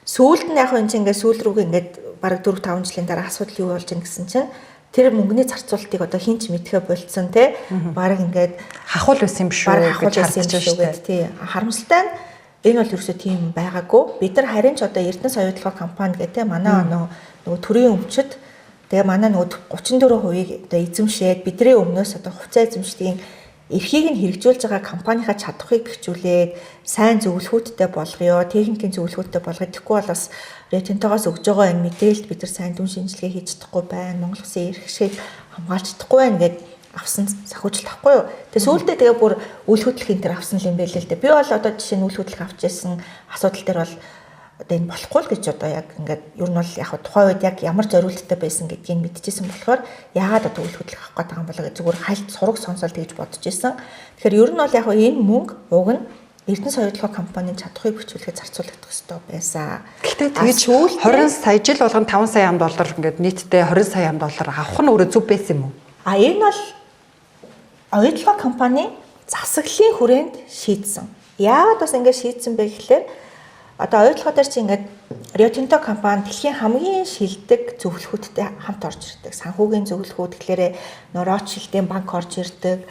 сүүлд нь яг энэ чинь ингээд сүүл рүүгээ ингээд бараг 4-5 жилийн дараа асуудал юу болж ийн гэсэн чинь тэр мөнгөний зарцуулалтыг одоо хинч мэдхэ болцсон те бараг ингээд хахуул байсан юм шүү гэж харагдаж байна шүү дээ. Харамсалтай нь энэ бол ерөөсөө тийм байгаагүй. Бид нар харин ч одоо Эрдэнэс оюутлогоо компани гэдэг манай нөгөө төрийн өмчөд тэгээ манай нөгөө 34%-ийг одоо эзэмшээд бидний өмнөөс одоо хувьцаа эзэмшдгийн эрхийг нь хэрэгжүүлж байгаа компанийнхаа чадхыг бэхжүүлээд сайн зөвлөхүүдтэй болгоё, техникийн зөвлөхүүдтэй болгоё. Тэгэхгүй бол бас Rio Tinto-гоос өгж байгаа энэ мэдээлэлд бид нар сайн дүн шинжилгээ хийж чадахгүй байна. Монгол Улсын эрх ашиг хамгаалж чадахгүй байна гэд авсан санхүүжилт авахгүй юу. Тэгээ сүүлдээ тэгээ бүр үйл хөдлөх энэ төр авсан юм байл л дээ. Би бол одоо жишээ нь үйл хөдлөх авч ирсэн асуудал дээр бол одоо энэ болохгүй л гэж одоо яг ингээд ер нь бол яг тухайн үед яг ямар зориулттай байсан гэдгийг мэдчихсэн болохоор яагаад одоо үйл хөдлөх авах гэдэг юм болоо гэж зүгээр хальт сураг сонсоод тэгж бодож исэн. Тэгэхээр ер нь бол яг энэ мөнгө уг нь Эрдэнэс оюутлогоо компанийн чадхыг бичлэхэд зарцуулагдах ёстой байсан. Гэхдээ тэгж 20 сая жил болгон 5 сая $5 ингээд нийтдээ 20 сая $5 авах нь өөрөө зөв байсан юм уу? Энэ бол оюутлогоо компани засаглалын хүрээнд шийдсэн. Яагаад бас ингэж шийдсэн бэ гэхээр одоо оюутлогоо дээр чи ингээд Rio Tinto компани дэлхийн хамгийн шилдэг зөвлөхүүдтэй хамт орж ирдэг. Санхүүгийн зөвлөхүүд гэхлээрээ Ротшильдийн банк орж ирдэг.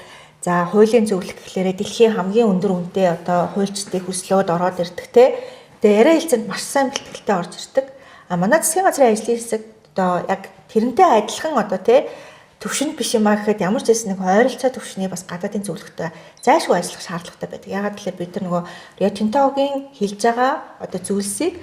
За хуулийн зөвлөх гэхлээрээ дэлхийн хамгийн өндөр үнэтэй одоо хуульчдын хүслөөд ороод ирдэг те. Тэгээ яриа хэлцэнд маш сайн бэлтгэлтэй орж ирдэг. Манай засгийн газрын ажлын хэсэг одоо яг тэрнтэй адилхан одоо те төвшөнд биш юм аа гэхэд ямар ч байсан нэг ойролцоо төвшний бас гадаадын зөвлөгтэй зайлшгүй ажиллах шаардлагатай байдаг. Ягаад гэвэл бид нар нөгөө Rio Tinto-гийн хэлж байгаа одоо зүйлсийг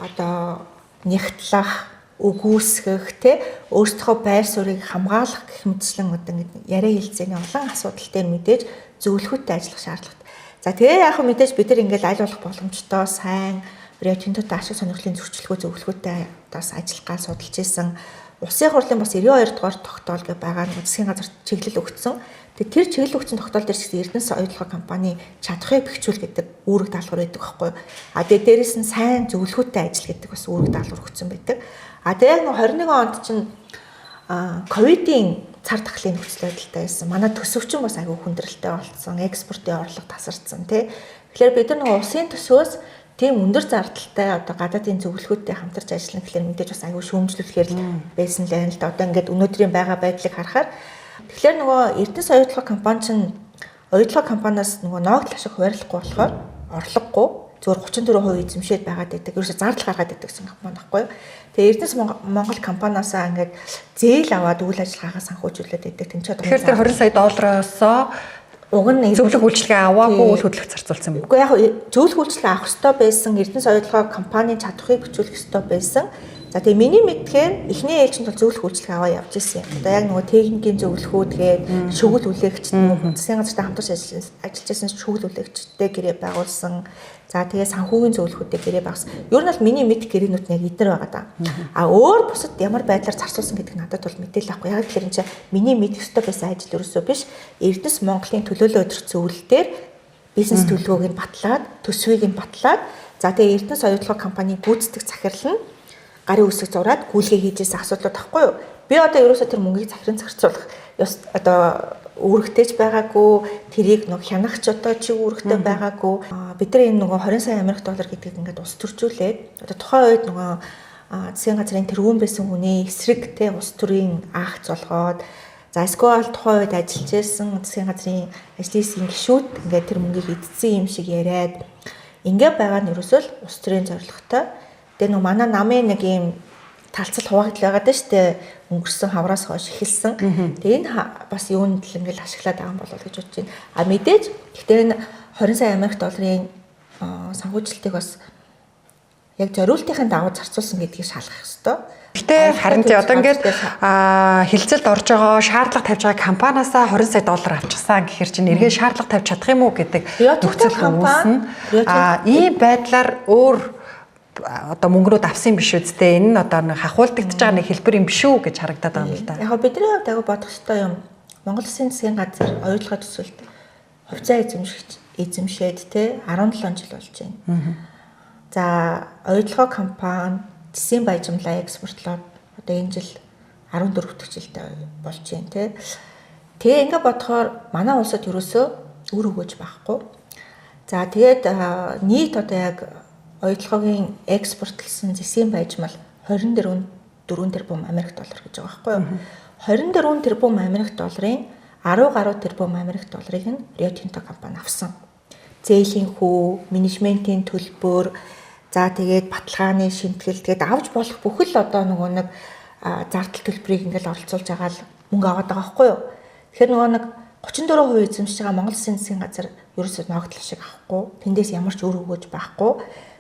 одоо нэгтлах, үгүйсгэх те өөрсдөө байр суурийг хамгаалах гэх мэтчлэн одоо ингэ яриа хэлцээний олон асуудал дээр мэдээж зөвлөхөдтэй ажиллах шаардлагатай. За тэгээ яг хөө мэдээж бид нар ингээл аль болох боломжтой сайн Rio Tinto-тай ашиг сонирхлын зөрчилгөө зөвлөхөдтэй бас ажиллах гал судалж исэн. Улсын хурлын бас 92 дугаар тогтоол гэж байгаа нэг засгийн газар чиглэл өгсөн. Тэгээ тэр чиглэл өгсөн тогтоол дээр ч Эрдэнэс оюутлогоо компани чадхыг бэхжүүл гэдэг үүрэг даалгавар байдаг байхгүй. Тэгээ дээрэс нь сайн зөвлөхөдтэй ажил гэдэг бас үүрэг даалгавар өгсөн байдаг. Тэгээ 21 онд чинь ковидын цар тахлын нөхцөл байдалтай байсан. Манай төсөвчин бас аягүй хүндрэлтэй болцсон. Экспортын орлого тасарсан тий. Тэгэхээр бид нар улсын төсвөөс тийм өндөр зардалтай одоо гадаадын зөвлөхүүдтэй хамтарч ажиллана гэхэлэр мэдээж бас аягүй шүүмжлүүлэхээр байсан л байна л да. Одоо ингээд өнөөдрийн байгаа байдлыг харахаар тэгэхээр нөгөө Эрдэнэс оюутлогоо компани чинь оюутлогоо компаниас нөгөө ноогдол ашиг хуваарлахгүй болохоор орлогогүй зөвхөн 34% эзэмшээд байгаад байдаг. Ерөөсө зардал гаргаад байдаг гэсэн компани байхгүй юу? Тэгээ Эрдэнэс Монгол компаниасаа ингээд зээл аваад үйл ажиллагаагаа санхүүжүүлээд байдаг. Тэгэхээр тэр 20 сая $-оосоо уг нь зөвлөх үйлчилгээ аваагүй үйл хөдлөлт зарцуулсан юм. Үгүй яг зөвлөх үйлчилгээ авах ёстой байсан Эрдэнэс оюутлогоо компанийн чадхыг бичлэх ёстой байсан. За тэгээ миний мэдхээр эхний ээлжинд бол зөвлөх үйлчилгээ аваа явж ирсэн юм. Одоо яг нөгөө техникийн зөвлөхүүд тэгээд шүгэл үлээгч нөгөө засгийн газартай хамтарч ажиллаж байсан шүгэл үлээгчтэй гэрээ байгуулсан. За тэгээ санхүүгийн зөвлөхүүдтэй гэрээ байгуулсан. Ер нь бол миний мэд гэрээнүүд нь яг эдгээр байгаа да. Өөр бусад ямар байдлаар зарцуулсан гэдэг надад бол мэдээлэл авахгүй. Яг тэгэхээр энэ чинь миний мэд өстой байсан ажил ерөөсөө биш. Эрдэнэс Монголын төлөөлөл өдр зөвлөлтөөр бизнес төлөвлөгөөг нь батлаад, төсвийг нь батлаад, за тэгээ Эрдэнэс оюутлогоо компанийн гүйцэтгэх захирал нь гарын үсэг зураад гүйлгээ хийжсэн асуудлууд тахгүй юу? Би одоо ерөөсөө тэр мөнгийг захиран зарцуулах одоо үүрэгтэйч байгаагүй, тэрийг нэг хянагч одоо чи үүрэгтэй байгаагүй. Бид нар энэ нөгөө 20 сая $20 гэдгийг ингээд ус төржүүлээд одоо тухайн үед нөгөө засгийн газрын тэргүүн байсан хүний эсрэг те ус төрийн акт золгоод за эсвэл тухайн үед ажиллаж байсан засгийн газрын ажлын хэсгийн гишүүд ингээд тэр мөнгийг эдсэн юм шиг яриад ингээд байгаа нь ерөөсөө л ус төрийн зорилготой. Тэгээ нөгөө манай намын нэг юм талцал хуваагдал байгаад шүү дээ. Өнгөрсөн хавраас хойш эхэлсэн. Тэгээ энэ бас юунд л ингээл ашиглаад байгаа юм болов гэж бодож байна. Мэдээж гэхдээ энэ 20 сая $20 санхүүжилтийг бас яг зориултын дагуу зарцуулсан гэдгийг шалгах ёстой. Гэтэ харин тий одоо ингээд хилцэлд орж байгаа шаардлага тавьж байгаа компаниасаа $20 сая авчихсан гэхэр чинь эргээ шаардлага тавьж чадах юм уу гэдэг нөхцөл үүснэ. Ийм байдлаар өөр одоо мөнгнүүд авсан биш үсттэй энэ нь одоо нэг хахуулдагдж байгаа нэг хэлбэр юм биш үү гэж харагдаад байгаа юм л да. Яг бидний хувьд аягүй бодох ёстой юм. Монгол Улсын засгийн газар оюутлогоо төсвөлт хувьцаа эзэмшээд те 17 жил болж байна. За оюутлогоо компани Тэсийн Баяжмлаа экспортлоод одоо энэ жил 14 дахь жилдээ болж байна те. Тэгээ ингээ бодохоор манай улсад ерөөсөө үр өгөөж байхгүй. За тэгээд нийт одоо яг оюутлогоогийн экспортлсон Тэсийн Баяжмал 24 тэрбум Америк доллар гэж байгаа байхгүй юу? 24 тэрбум Америк долларын 10 гаруй тэрбум Америк долларыг нь Rio Tinto компани авсан. Зээлийн хүү, менежментийн төлбөр, за тэгээд баталгааны шимтгэл тэгээд авч болох бүхэл одоо нөгөө нэг зардал төлбөрийг ингээл оролцуулж байгаа л мөнгө аваад байгаа байхгүй юу? Тэгэхээр нөгөө нэг 34% эзэмшиж байгаа Монгол Улсын засгийн газар ерөөсөө ногдол шиг авахгүй, тэндээс ямар ч өөр өгөөж байхгүй.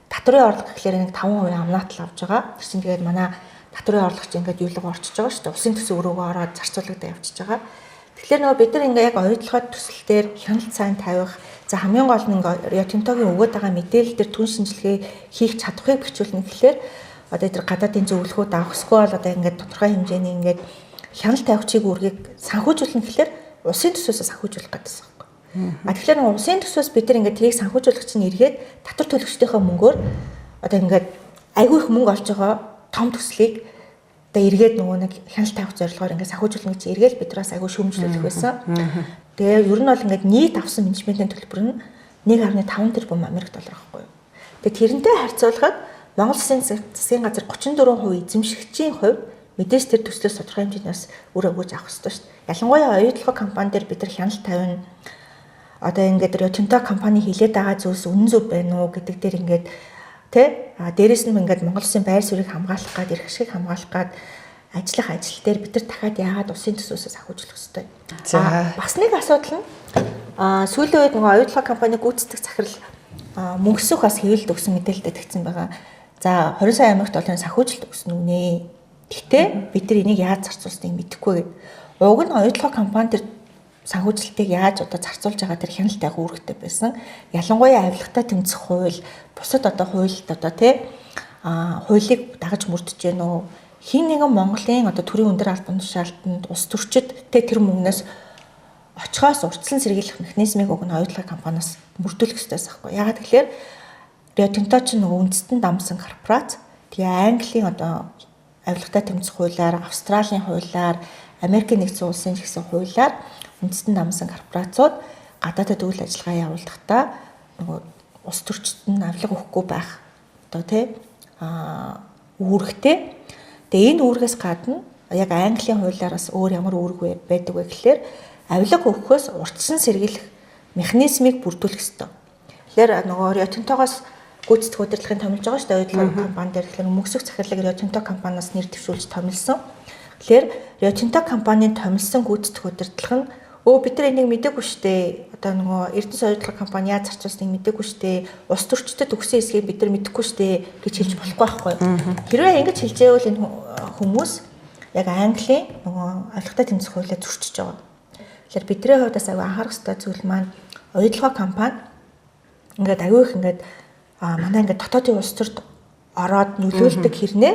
Татврын орлого гэхлээр нэг 5% амнаатал авж байгаа. Тэр чинь тэгээд манай татврын орлого чинь ингээд юулга орчиж байгаа шүү дээ. Улсын төсөв өрөөгөө ороод зарцуулагдаа явчихж байгаа. Тэгэхээр нөгөө бид нар ингээ яг оюутлогоо төсөл дээр хяналт сайн тавих, за хамгийн гол нь Rio Tinto-гийн өгөөд байгаа мэдээлэл дээр түн шинжилгээ хийх чадхыг бичүүлнэ гэхлээр одоо тэр гадаадын зөвлөгөөд авах эсвэл одоо ингээд тодорхой хэмжээний ингээд хяналт тавигчийг үргийг санхүүжүүлнэ гэхлээр улсын төсвөөсөө санхүүжүүлэх гэсэн юм байна. Тэгэхээр нөгөө улсын төсвөөс бид нар ингээд тэрийг санхүүжүүлэх чинь эргээд татвар төлөгчдийнхөө мөнгөөр одоо ингээд айгүй их мөнгө олж байгаа том төслийг одоо эргээд нөгөө нэг хяналт тавих зорилгоор ингээд санхүүжүүлнэ гэж эргээд бид нараас айгүй шүүмжлүүлэх байсан. Тэгээ ер нь бол ингээд нийт авсан менежментийн төлбөр нь 1.5 тэрбум Америк доллар байхгүй юу. Тэгээ тэрнтэй харьцуулахад Монгол засгийн газар 34% эзэмшигчийн хувь мэдээж тэр төслөөс тодорхой хэмжээний бас үр өгөөж авах хэрэгтэй шүү дээ. Ялангуяа оюутлогоо компани дээр бид нар хяналт тавина. Одоо ингээд Rio Tinto компани хилээд байгаа зүйлс үнэн зөв байна уу гэдэг дээр ингээд дээрээс нь ингээд Монгол Улсын байр суурийг хамгаалах гад, эрх ашигыг хамгаалах гад ажиллах ажил дээр бид нар дахиад яагаад улсын төсвөөсөө санхүүжүүлэх хэрэгтэй. За бас нэг асуудал нь сүүлийн үед нөгөө оюутлогоо компани гүйцэтгэх захирал мөнгөсөх бас хэвлэлд өгсөн мэдээлэлд тэгсэн байгаа. За 20 сая Америк долларын санхүүжилт өгсөн үнэ. Гэтэ бид нар энийг яаж зарцуулсныг мэдэхгүй. Уг нь оюутлогоо компани тэр санхүүжилтийг яаж одоо зарцуулж байгаа тэр хяналт тавих үүрэгтэй байсан. Ялангуяа авилгатай тэмцэх хууль, бусад одоо хуульд одоо хуулийг дагаж мөрдөж гэнэ үү? Хин нэгэн Монголын одоо төрийн өндөр албан тушаалтанд улс төрчид тэр мөнгнөөс очихоос урьдчилан сэргийлэх механизмыг уг нь оюутлогоо компаниас мөрдүүлэх ёстой байхгүй. Ягаад гэвэл Rio Tinto ч нөгөө үндэстэн дамсан корпорац. Тэгээ Английн одоо авилгатай тэмцэх хуулиар, Австралийн хуулиар, Америкийн нэгдсэн улсын гэсэн хуулиар үндэстэн дамсан корпорацууд гадаадад үйл ажиллагаа явуулахдаа нөгөө улс төрчид нь авилга өгөхгүй байх одоо үүрэгтэй. Тэгээ энэ үүргээс гадна яг Английн хуулиар бас өөр ямар үүрэг байдаг вэ гэхлээр авилга өгөхөөс урьдчилан сэргийлэх механизмыг бүрдүүлэх ёстой. Тэгэхээр нөгөө Rio Tinto-гоос гүйцэтгэх удирдлагын томилж байгаа шүү дээ. Оюутлогын компани дээр тэгэхээр мөнгөсөх захирлыг Rio Tinto компаниас нэр дэвшүүлж томилсон. Тэгэхээр Rio Tinto компанийн томилсон гүйцэтгэх удирдлага нь бид нар энийг мэдээгүй шүү дээ. Одоо нөгөө Эрдэнэс оюутлогын компани яаж зарцуулсныг мэдээгүй шүү дээ. Улс төрчдөд өгсөн эсгийг бид нар мэдэхгүй шүү дээ гэж хэлж болохгүй байхгүй. Хэрвээ ингэж хэлжээвэл энэ хүмүүс яг Английн нөгөө авилгатай тэмцэх хуулиа зөрчиж байгаа. Тэгэхээр бидний хувьд бас аюу анхаарах ёстой зүйл маань оюутлогоо компани ингээд аюу их ингээд манай ингээд дотоодын улс төрд ороод нөлөөлдөг хэрнээ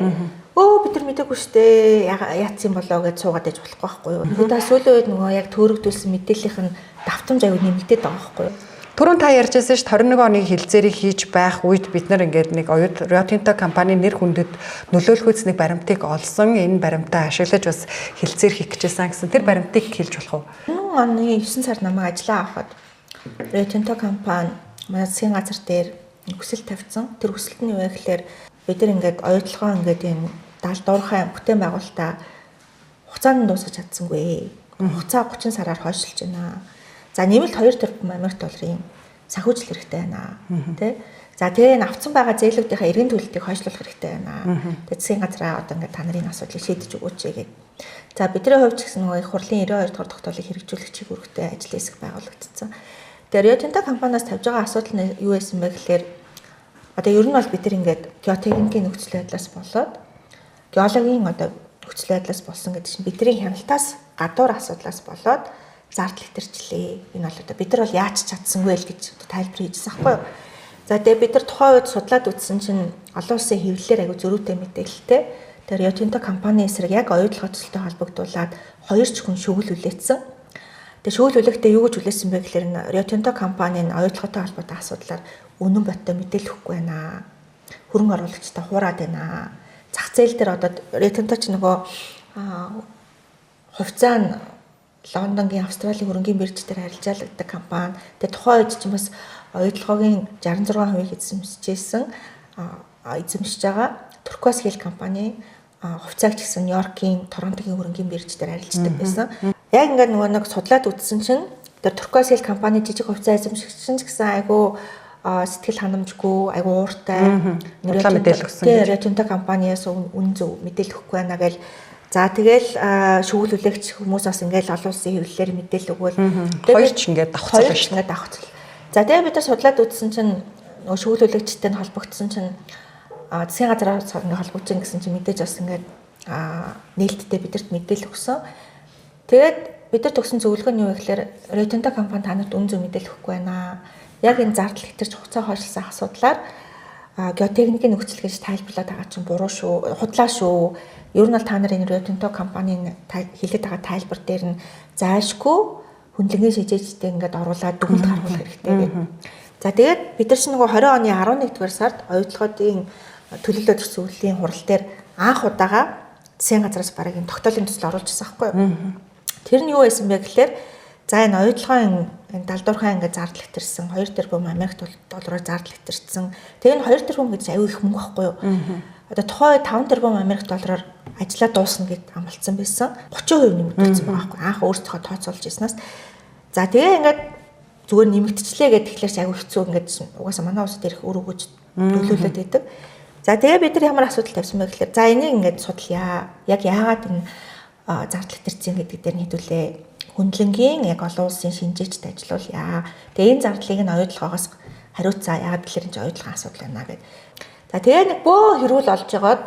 бид нар мэдээгүй штэ яатсан болоо гэж суугаад иж болохгүй байхгүй юу. Гэхдээ сүүлийн үед нөгөө яг төөрөгдүүлсэн мэдээллийнх нь давтамж аюу нэмэгдээд байгаа байхгүй юу. Түрүүн та ярьжсэн ш 21 оны хилцээрийг хийж байх үед бид нар ингээд нэг Rio Tinto компани нэр хүндэд нөлөөлөхүйц нэг баримтыг олсон. Энэ баримтаа ашиглаж бас хилцээр хийх гэжсэн гэсэн тэр баримтыг хэлж болох уу? Оны 9 сард намайг ажиллаа авахад Rio Tinto компани манай засгийн газар дээр хүсэлт тавьсан. Тэр хүсэлт нь юу вэ гэхээр бид нар ингээд оюутлогоо ингээд энэ даал дуурхай бүтээн байгуулалтаа хугацаанд дуусгаж чадсангүй. Хугацаа 30 сараар хойшлж байна. За нэмэлт 2 тэрбум Америк долларын санхүүжил хэрэгтэй байна. Тэ? За тэгээ авцсан байгаа зээлүүдийнхээ эргэн төлөлтийг хойшлуулах хэрэгтэй байна. Тэгээ засгийн газраа одоо ингээд та нарын асуудлыг шийдэж өгөөч гэдэг. За бидний хувьд ч гэсэн нөгөө их хурлын 92 дугаар тогтоолыг хэрэгжүүлэх чиглэлтэй ажил хэсэг байгуулагдсан. Тэгээ Rio Tinto компаниас тавьж байгаа асуудал нь юу байсан бэ гэхээр одоо ер нь бол бид нар ингээд геотехникийн нөхцөл байдлаас болоод геологийн одоо нөхцөл байдлаас болсон гэдэг чинь бидний хяналтаас гадуур асуудлаас болоод зардал хэтэрчлээ. Энэ бол одоо бид нар бол яаж чадсангүй л гэж тайлбар хийжсэн байхгүй юу. За тэгээ бид нар тухайн үед судлаад үзсэн чинь олон улсын хэвлэлээр аягүй зөрүүтэй мэдээлэлтэй. Тэр Rio Tinto компани эсрэг яг оюутлогоо төсөлтэй холбогдуулаад 2 ч хүн шүгэл үлээсэн. Тэгээ шүгэл үлээхдээ юу гэж үлээсэн бэ гэхээр Rio Tinto компани оюутлоготой холбоотой асуудлаар үнэн бодтой мэдээлэл өгөхгүй байна. Хөрөнгө оруулагчтай хуураад байна. Зах зээл дээр одоо Rio Tinto ч нөгөө хувьцаа нь Лондонгийн Австралийн хөрөнгийн бирж дээр арилжаалагддаг компани. Тэгээ тухайн үед ч бас оюутлогын 66% эзэмшижсэн эзэмшиж байгаа Turquoise Hill компани хувьцааг ч гэсэн Нью-Йоркийн Торонтогийн хөрөнгийн бирж дээр арилждаг байсан. Яг ингээд нөгөө нэг судлаад үзсэн чинь тэр Turquoise Hill компани жижиг хувьцаа эзэмшигч ч гэсэн айгүй сэтгэл ханамжгүй, айгүй ууртай мэдээлэл өгсөн. Rio Tinto компаниас үнэн зөв мэдээлэл өгөхгүй байна гэл. За тэгэл шүүгэл үлээгч хүмүүс бас ингээл олон улсын хэвлэлээр мэдээлэл өгвөл хоёр ч ингээд давхцал шүү дээ. За тэгээ бид нар судлаад үзсэн чинь нөгөө шүүгэл үлээгчтэй холбогдсон чинь засгийн газраас ингээд холбогдсон гэсэн чинь мэдээж бас ингээд нээлттэй бидэрт мэдээлэл өгсөн. Тэгээд бид нар төгсөн зөвлөгөө нь юу гэхээр Rio Tinto компани танарт үн зөв мэдээлэл өгөхгүй байна. Яг энэ зардал хэтэрч хугацаа хойшлсан асуудлаар геотехникийн нөхцөл гэж тайлбарлаад байгаа чинь буруу шүү, худлаа шүү. Ер нь бол та нар энэ Rio Tinto компанийн хэлээд байгаа тайлбар дээр нь зайлшгүй хүндлэнгийн шижээжтэй ингээд оруулаад дүгнэлт гаргуулах хэрэгтэй гэдэг. За тэгээд бид нар чинь нөгөө 20 оны 11-р сард оюутлогын төлөвлөлт зөвлөлийн хурал дээр анх удаага засгийн газраас бараг энэ тогтоолын төсөл оруулчихсан байхгүй юу? Тэр нь юу байсан бэ гэхээр за энэ оюутлогын энэ далдуурхай ингээд зардал хэтэрсэн 2 тэрбум Америк доллараар зардал хэтэрсэн. Тэгээ энэ 2 тэрбум гэж аюу их мөнгө байхгүй юу? Одоо тухайн 5 тэрбум Америк доллараар ажиллаа дуусна гэд амлалцсан байсан. 30% нэмэгдсэн байгаа байхгүй. Анх өөрсдөө тооцоолж ирснаас. За тэгээ ингээд зүгээр нэмэгдчихлээ гэд тэгэхээр аюу хэцүү ингээд угаасаа манай улсад ирэх үр өгөж нөлөөлөд байдаг. За тэгээ бид нар ямар асуудал тавьсан бэ гэхээр за энийг ингээд судлаа. Яг яагаад энэ зардал хэтэрсэн гэдэг дээр нийтүүлээ. Хүндлэнгийн яг олон улсын шинжээчд ажиллуулъя. Тэгээ энэ зардлыг нь оюутлогоос хариуцаа. Яагаад гэхээр энэ оюутлогын асуудал байна гэдэг. За тэгээ нэг бөө хэрүүл олж жагаад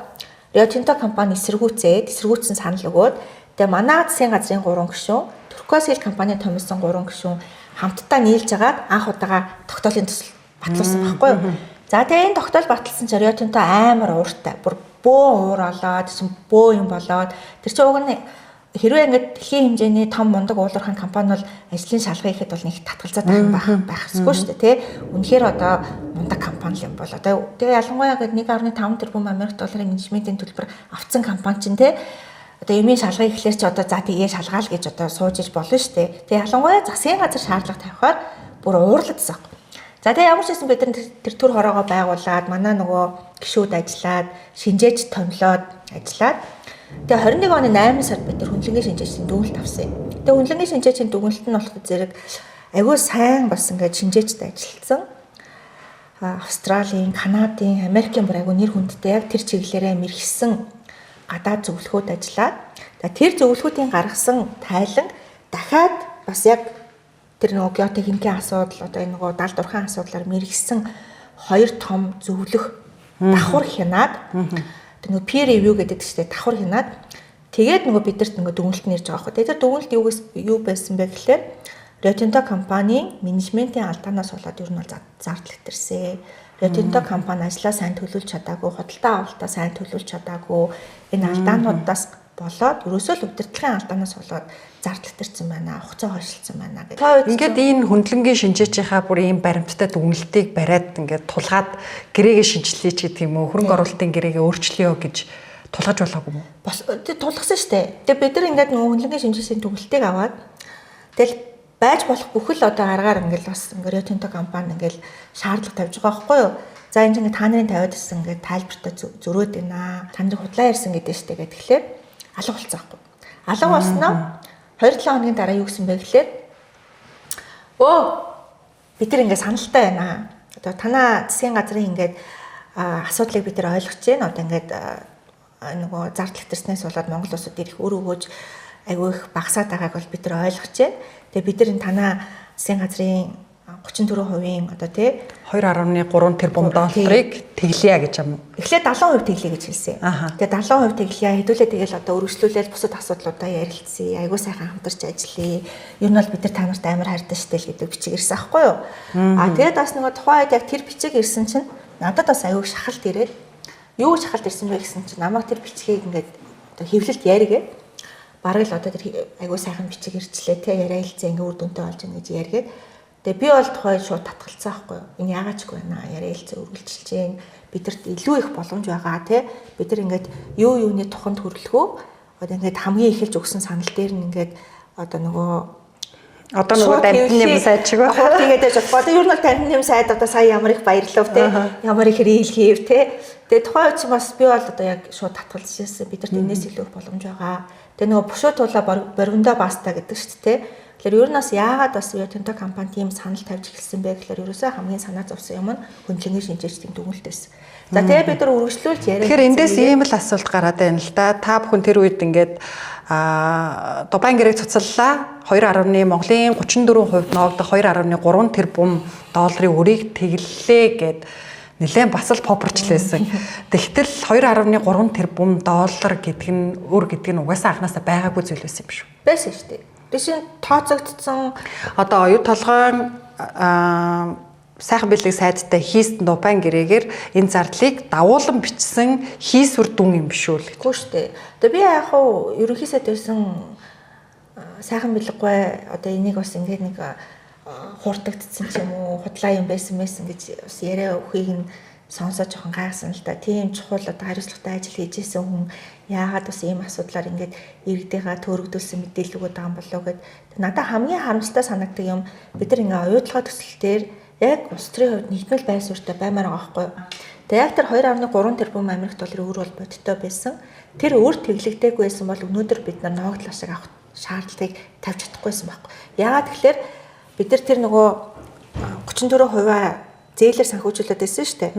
Rio Tinto компани эсэргүүцсэн санал өгөөд тэгээ манай засгийн газрын 3 гишүүн, Turquoise компанийн томилсон 3 гишүүн хамтдаа нийлж агаад анх удаага тогтоолын төсөл батлуулсан байхгүй юу? За тэгээ энэ тогтоол баталсан чинь Rio Tinto амар ууртай. Бүр бөө уур олоод, бөө юм болоод тэр чинь уг нь хэрвээ ингээд дэлхийн хэмжээний том мундаг уулуурхайн компани бол ажлын шалгыг ихэд бол нэг татгалзаад байх ёсгүй шүү дээ тий. Үнэхээр одоо мундаг компани юм бол одоо тэгээ ялангуяа гээд 1.5 тэрбум Америк долларын менежментийн төлбөр авцсан компани чинь тий. Одоо эмийн шалгыг ихлээр чи одоо за тэгээ шалгаал гэж одоо сууж иж болно шүү дээ. Тэгээ ялангуяа засгийн газар шаардлага тавихаар бүр уурлагдсан. За тэгээ ямар ч байсан бид тэр төр хороогоо байгуулад манай нөгөө гишүүд ажиллаад шинжээч томлоод ажиллаад тэгээ 21 оны 8 сард бид хүндлэнгийн шинжээчийн дүгнэлт авсан юм. Тэгээ хүндлэнгийн шинжээчийн дүгнэлт нь болохоор зэрэг агүй сайн бас ингээд шинжээчтэй ажилласан. Австралийн, Канадын, Америкийн бүр агүй нэр хүндтэй яг тэр чиглэлээрээ мэрхсэн гадаад зөвлөхүүд ажиллаад тэр зөвлөхүүдийн гаргасан тайлан дахиад бас яг тэр нөгөө геотехникийн асуудал одоо энэ нөгөө далд урхан асуудлаар мэрхсэн 2 том зөвлөх давхар хянаад тэр нөгөө peer review гэдэг чинь давхар хянаад тэгээд нөгөө бидэрт нөгөө дүгнэлт нэрж байгаа хөө. Тэр дүгнэлт юу байсан бэ гэхээр Rio Tinto компанийн менежментийн алдаанаас болоод ер нь бол зардал хэтэрсэн. Rio Tinto компани ажлаа сайн төлөвлөж чадаагүй, худалдаа авалтаа сайн төлөвлөж чадаагүй. Энэ алдаануудаас болоод ерөөсөө л удирдлагын алдаанаас болоод зардал хэтэрсэн байна, хугацаа хойшлцсан байна гэдэг. Ингээд энэ хүндлэнгийн шинжээчийнхаа бүр ийм баримттай дүгнэлтийг бариад ингээд тулгаад гэрээгээ шинжилээ ч гэдэг юм уу, хөрөнгө оруулалтын гэрээгээ өөрчлөё гэж тулгаж болохгүй юм уу? Тулгасан шүү дээ. Тэгээ бид нар ингээд нөгөө хүндлэнгийн шинжээчийн дүгнэлтийг аваад тэгэл байж болох бүхэл одоо аргаар ингээд бас Rio Tinto компани ингээд шаардлага тавьж байгаа байхгүй юу? За энэ ингээд та нарын тавиад ирсэн ингээд тайлбартай зөрөөд байна. Та нарын худлаа ярьсан гэдэг штэ гэдэг. Тэгэхээр алга болцсон байхгүй. Алга болсноо 2-7 хоногийн дараа юу гэсэн бэ гэхээр бид нар ингээд саналтай байна. Одоо танаа засгийн газрын ингээд асуудлыг бид нар ойлгож байна. Одоо ингээд нөгөө зардал хэтэрснээс болоод Монгол улсад ирэх өр өгөөж айгүй их багасаад байгааг бол бид нар ойлгож байна. Тэгээ бид нар энэ танаа засгийн газрын 34% одоо тий 2.3 тэрбум долларыг тэглэе гэж юм. Эхлээд 70% тэглэе гэж хэлсэн. Тэгээ 70% тэглэе хэдүүлээ тэгэл одоо өргөжлүүлээд бусад асуудлуудаа ярилцъя. Айгуу сайхан хамтарч ажиллая. Ер нь бол бид нар та нарт амар хайртай штэ л гэдэг бичиг ирсэн аахгүй юу? Тэгээд бас нөгөө тухайн үед яг тэр бичиг ирсэн чинь надад бас айгүй шахалт ирээд юу шахалт ирсэн бэ гэсэн чинь намайг тэр бичгийг ингээд одоо хэвлэлт яригээд бараг л одоо тэр айгүй сайхан бичиг ирчлээ те яриа хэлцээ ингээ үр дүнтэй болж байгаа гэж яригээд тэгээ би бол тухай шууд татгалцсан байхгүй юу энэ яагаачгүй байна яриа хэлцээ үргэлжилж जैन бидэрт илүү их боломж байгаа те бид нар ингээд юу юуны туханд хөрлөхөө одоо ингээд хамгийн эхэлж өгсөн санал дээр нь ингээд одоо нөгөө тамхины сайд шиг байна. Тэгээд яж бодоо ер нь бол тамхины сайд одоо сая ямар их баярлав те ямар их рийл хийв те тэгээ тухайн үед бас би бол одоо яг шууд татгалзчихсан бидэрт энэс илүү их боломж байгаа. Тэгээ нөгөө бушуу туула бориндоо баста гэдэг шүү дээ. Тэгэхээр ер нь бас яагаад бас Rio Tinto компани тийм санал тавьж эхэлсэн бэ гэхээр ерөөсөө хамгийн санаа зовсон юм нь хүндлэнгийн шинжээчдийн дүгнэлт байсан. За тэгээ бид нар үргэлжлүүлж яриа. Тэгэхээр эндээс ийм л асуулт гараад байна л да. Та бүхэн тэр үед ингээд Дубайн гэрээг цуцаллаа 2.1 Монголын 34% ноогдох 2.3 тэрбум долларын өрийг тэглэлээ гэд нэлээд бас л попорчлээсэн. Тэгтэл 2.3 тэрбум доллар гэдэг нь өр гэдэг нь угаасаа анханасаа байгаагүй зүйл байсан юм шүү. Байсан шүү дээ. Тэшин тооцогдсон одоо оюу толгойн сайхан бэлэг сайдтай хийст Дубайн гэрээгээр энэ зардлыг дагуулan бичсэн хийсвэр дүн юм биш үү? Үгүй шүү дээ. Одоо би яг хуу ерөнхийдөө байсан сайхан бэлэггүй одоо энийг бас ингээд нэг хурдагдсан ч юм уу худлаа юм байсан гэж бас яриа өхийг нь сонсоо жоохон гайхсан л да. Тийм чухал одоо хариуцлагатай ажил хийж исэн хүн яагаад бас ийм асуудлаар ингээд иргэдийнхаа төөрөгдүүлсэн мэдээлэлүүд байгаа юм болоо гэд. Надад хамгийн харамсалтай санагддаг юм бид нар ингээ оюутлогоо төсөл дээр яг улс төрийн хувьд нийтмэл байр суурьтай баймаар байгаа байхгүй. Тэгээ яг тэр 2.3 тэрбум Америк долларын өр бол бодиттой байсан. Тэр өр тэглэгдээгүй байсан бол өнөөдөр бид нар ногдлол шиг авах шаардлагыг тавьж чадахгүйсэн байхгүй. Яагаад тэгэхээр бид нар тэр нөгөө 34% зээлээр санхүүжүүлээд байсан шүү дээ.